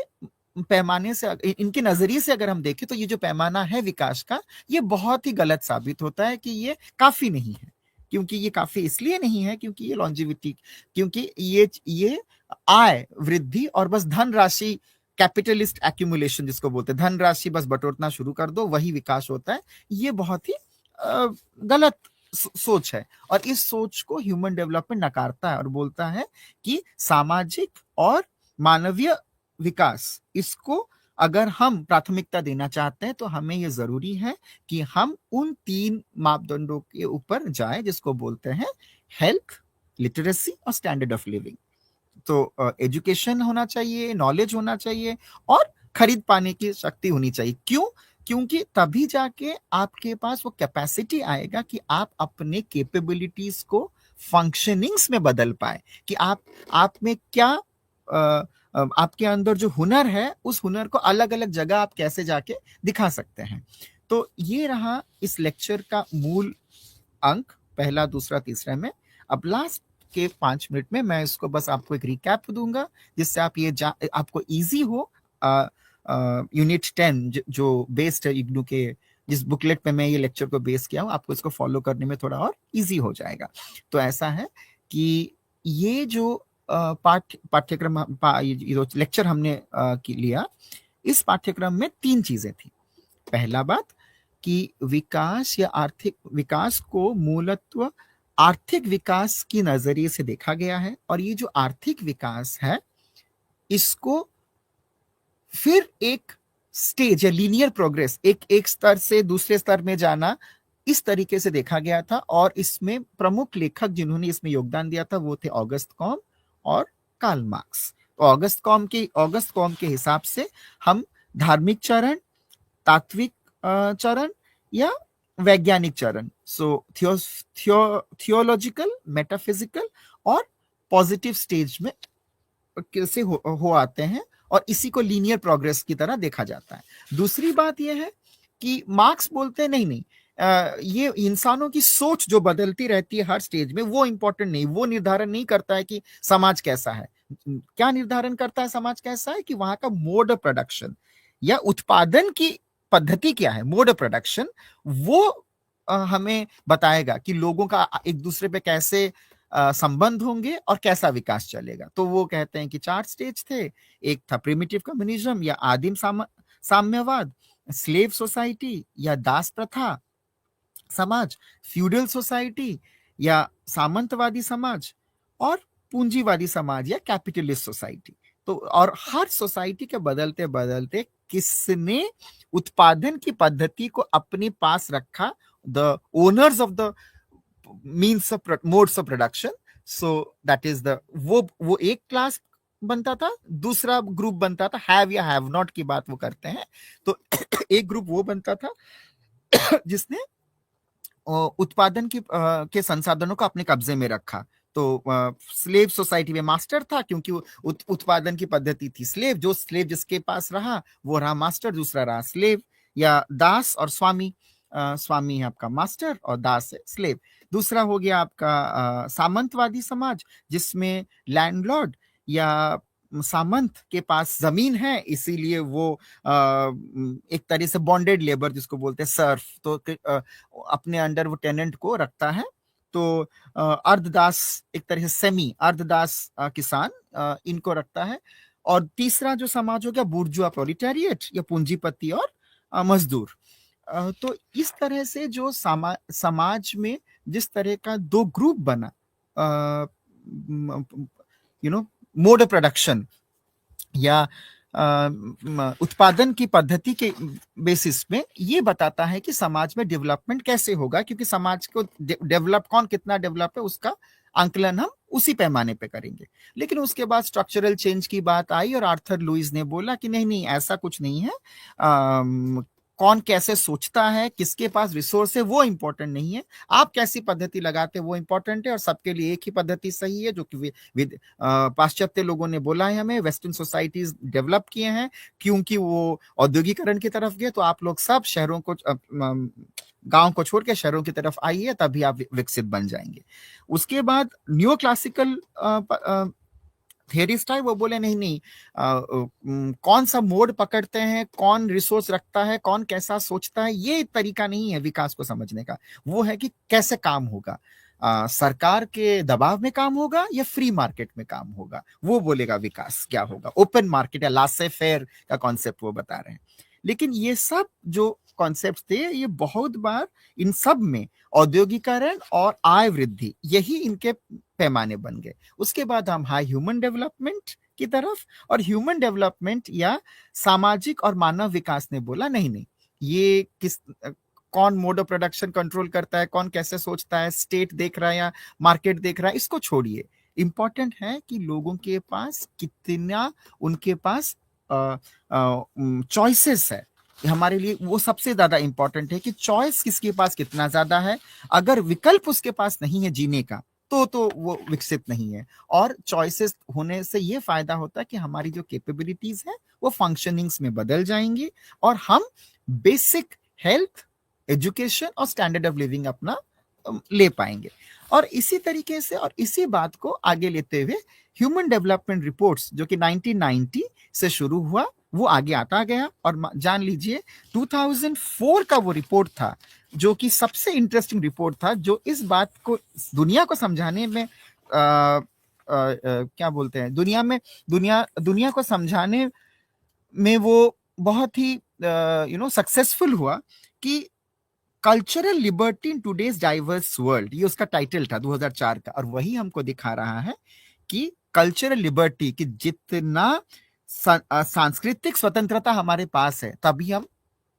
पैमाने से, इनके नजरिए से अगर हम देखें तो ये जो पैमाना है विकास का, ये बहुत ही गलत साबित होता है कि ये काफी नहीं है। क्योंकि ये काफी इसलिए नहीं है क्योंकि ये लॉन्जिविटी, क्योंकि ये आय वृद्धि और बस धनराशि, कैपिटलिस्ट एक्यूमुलेशन जिसको बोलते हैं, धनराशि बस बटोरना शुरू कर दो, वही विकास होता है। ये बहुत ही गलत सोच है, और इस सोच को ह्यूमन डेवलपमेंट नकारता है और बोलता है कि सामाजिक और मानवीय विकास, इसको अगर हम प्राथमिकता देना चाहते हैं तो हमें यह जरूरी है कि हम उन 3 मापदंडों के ऊपर जाएं जिसको बोलते हैं हेल्थ, लिटरेसी और स्टैंडर्ड ऑफ लिविंग। तो एजुकेशन होना चाहिए, नॉलेज होना चाहिए, और खरीद पाने की शक्ति होनी चाहिए। क्यों? क्योंकि तभी जाके आपके पास वो कैपेसिटी आएगा कि आप अपने कैपेबिलिटीज को फंक्शनिंग्स में बदल पाए, कि आप में क्या आपके अंदर जो हुनर है, उस हुनर को अलग अलग जगह आप कैसे जाके दिखा सकते हैं। तो ये रहा इस लेक्चर का मूल अंक, पहला, दूसरा, तीसरा में। अब लास्ट के 5 मिनट में मैं इसको बस आपको एक रिकैप दूंगा, जिससे आप आपको इजी हो। यूनिट 10 जो बेस्ड है इग्नू के, जिस बुकलेट पे मैं ये लेक्चर को बेस किया हूँ, आपको इसको फॉलो करने में थोड़ा और इजी हो जाएगा। तो ऐसा है कि ये जो पाठ्यक्रम, लेक्चर हमने लिया, इस पाठ्यक्रम में 3 चीजें थी। पहला बात कि विकास या आर्थिक विकास को मूलत्व आर्थिक विकास की नजरिए से देखा गया है, और ये जो आर्थिक विकास है, इसको फिर एक स्टेज या लीनियर प्रोग्रेस, एक स्तर से दूसरे स्तर में जाना, इस तरीके से देखा गया था। और इसमें प्रमुख लेखक जिन्होंने इसमें योगदान दिया था वो थे ऑगस्ट कॉम और कार्ल मार्क्स। तो ऑगस्ट कॉम के हिसाब से हम धार्मिक चरण, तात्विक चरण या वैज्ञानिक चरण, थियोलॉजिकल, मेटाफिजिकल और पॉजिटिव स्टेज में से हो आते हैं और इसी को लीनियर प्रोग्रेस की तरह देखा जाता है। दूसरी बात यह है कि मार्क्स बोलते हैं नहीं नहीं, ये इंसानों की सोच जो बदलती रहती है हर स्टेज में, वो इंपॉर्टेंट नहीं, वो निर्धारण नहीं करता है कि समाज कैसा है। क्या निर्धारण करता है समाज कैसा है? कि वहां का मोड ऑफ प्रोडक्शन या उत्पादन की पद्धति क्या है, मोड ऑफ प्रोडक्शन, वो हमें बताएगा कि लोगों का एक दूसरे पे कैसे संबंध होंगे और कैसा विकास चलेगा। तो वो कहते हैं कि 4 स्टेज थे। एक था प्रिमिटिव कम्युनिज्म या आदिम साम्यवाद, स्लेव सोसाइटी या दास प्रथा समाज, फ्यूडल सोसाइटी या सामंतवादी समाज, और पूंजीवादी समाज या कैपिटलिस्ट सोसाइटी। तो और हर सोसाइटी के बदलते बदलते किसने उत्पादन की पद्धति को अपने पास रखा, the owners of the means of modes of production. So that is the वो एक क्लास बनता था, दूसरा ग्रुप बनता था, हैव या हैव नॉट की बात वो करते हैं। तो एक ग्रुप वो बनता था जिसने उत्पादन के संसाधनों को अपने कब्जे में रखा। तो स्लेव सोसाइटी में मास्टर था, क्योंकि उत्पादन की पद्धति थी स्लेव, जो स्लेव जिसके पास रहा वो रहा मास्टर, दूसरा रहा स्लेव। या दास और स्वामी, स्वामी है आपका मास्टर और दास है स्लेव। दूसरा हो गया आपका सामंतवादी समाज, जिसमें लैंडलॉर्ड या सामंत के पास जमीन है, इसीलिए वो एक तरह से बॉन्डेड लेबर जिसको बोलते हैं सर्फ, तो अपने अंडर वो टेनेंट को रखता है। तो अर्धदास, एक तरह से सेमी अर्धदास किसान इनको रखता है। और तीसरा जो समाज हो गया बुर्जुआ प्रोलिटेरिएट या पूंजीपति और मजदूर। तो इस तरह से जो समाज में जिस तरह का दो ग्रुप बना, मोड ऑफ प्रोडक्शन या उत्पादन की पद्धति के बेसिस में, ये बताता है कि समाज में डेवलपमेंट कैसे होगा, क्योंकि समाज को डेवलप, कौन कितना डेवलप है उसका आंकलन हम उसी पैमाने पे करेंगे। लेकिन उसके बाद स्ट्रक्चरल चेंज की बात आई और आर्थर लुईस ने बोला कि नहीं नहीं, ऐसा कुछ नहीं है, कौन कैसे सोचता है, किसके पास रिसोर्स है, वो इंपॉर्टेंट नहीं है, आप कैसी पद्धति लगाते वो इंपॉर्टेंट है। और सबके लिए एक ही पद्धति सही है, जो कि पाश्चात्य लोगों ने बोला है हमें, वेस्टर्न सोसाइटीज डेवलप किए हैं, क्योंकि वो औद्योगिकरण की तरफ गए। तो आप लोग सब शहरों को, गांव को छोड़ के शहरों की तरफ आइए, तभी आप विकसित बन जाएंगे। उसके बाद न्यू क्लासिकल थियरिस्ट है, वो बोले नहीं नहीं, कौन सा मोड पकड़ते हैं, कौन रिसोर्स रखता है, कौन कैसा सोचता है, ये तरीका नहीं है विकास को समझने का। वो है कि कैसे काम होगा, सरकार के दबाव में काम होगा या फ्री मार्केट में काम होगा, वो बोलेगा विकास क्या होगा। ओपन मार्केट या लासे फेयर का कॉन्सेप्ट वो बता रहे हैं। लेकिन ये सब जो कॉन्सेप्ट थे, ये बहुत बार इन सब में औद्योगिकरण और आय वृद्धि, यही इनके पैमाने बन गए। उसके बाद हम हाई ह्यूमन डेवलपमेंट की तरफ, और ह्यूमन डेवलपमेंट या सामाजिक और मानव विकास ने बोला नहीं नहीं, ये कौन मोड ऑफ प्रोडक्शन कंट्रोल करता है, कौन कैसे सोचता है, स्टेट देख रहा है या मार्केट देख रहा है, इसको छोड़िए। इंपॉर्टेंट है कि लोगों के पास कितना, उनके पास चॉइसेस है। हमारे लिए वो सबसे ज्यादा इंपॉर्टेंट है कि चॉइस किसके पास कितना ज्यादा है। अगर विकल्प उसके पास नहीं है जीने का, तो वो विकसित नहीं है। और चॉइसेस होने से ये फायदा होता है कि हमारी जो कैपेबिलिटीज है वो फंक्शनिंग्स में बदल जाएंगी, और हम बेसिक हेल्थ, एजुकेशन और स्टैंडर्ड ऑफ लिविंग अपना ले पाएंगे। और इसी तरीके से और इसी बात को आगे लेते हुए ह्यूमन डेवलपमेंट रिपोर्ट्स, जो कि 1990 से शुरू हुआ, वो आगे आता गया। और जान लीजिए 2004 का वो रिपोर्ट था, जो कि सबसे इंटरेस्टिंग रिपोर्ट था, जो इस बात को दुनिया को समझाने में क्या बोलते हैं, दुनिया को समझाने में वो बहुत ही सक्सेसफुल हुआ कि cultural liberty in today's diverse world, ये उसका टाइटल था 2004 का। और वही हमको दिखा रहा है कि कल्चरल लिबर्टी, कि जितना सांस्कृतिक स्वतंत्रता हमारे पास है, तभी हम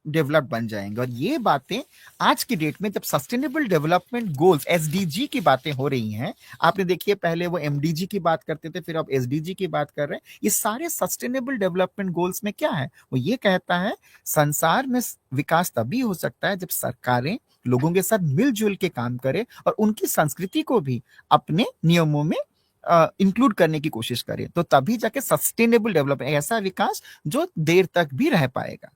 डेवलप बन जाएंगे। और ये बातें आज की डेट में, जब सस्टेनेबल डेवलपमेंट गोल्स एसडीजी की बातें हो रही हैं, आपने देखिए पहले वो एमडीजी की बात करते थे, फिर अब एसडीजी की बात कर रहे हैं। ये सारे सस्टेनेबल डेवलपमेंट गोल्स में क्या है, वो ये कहता है संसार में विकास तभी हो सकता है जब सरकारें लोगों के साथ मिलजुल के काम करें और उनकी संस्कृति को भी अपने नियमों में इंक्लूड करने की कोशिश करें, तो तभी जाके सस्टेनेबल डेवलपमेंट, ऐसा विकास जो देर तक भी रह पाएगा।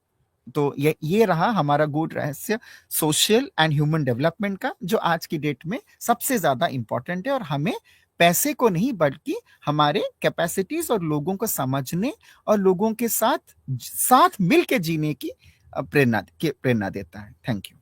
तो ये रहा हमारा गूढ़ रहस्य सोशल एंड ह्यूमन डेवलपमेंट का, जो आज की डेट में सबसे ज्यादा इंपॉर्टेंट है, और हमें पैसे को नहीं बल्कि हमारे कैपेसिटीज और लोगों को समझने और लोगों के साथ साथ मिल के जीने की प्रेरणा देता है। Thank you.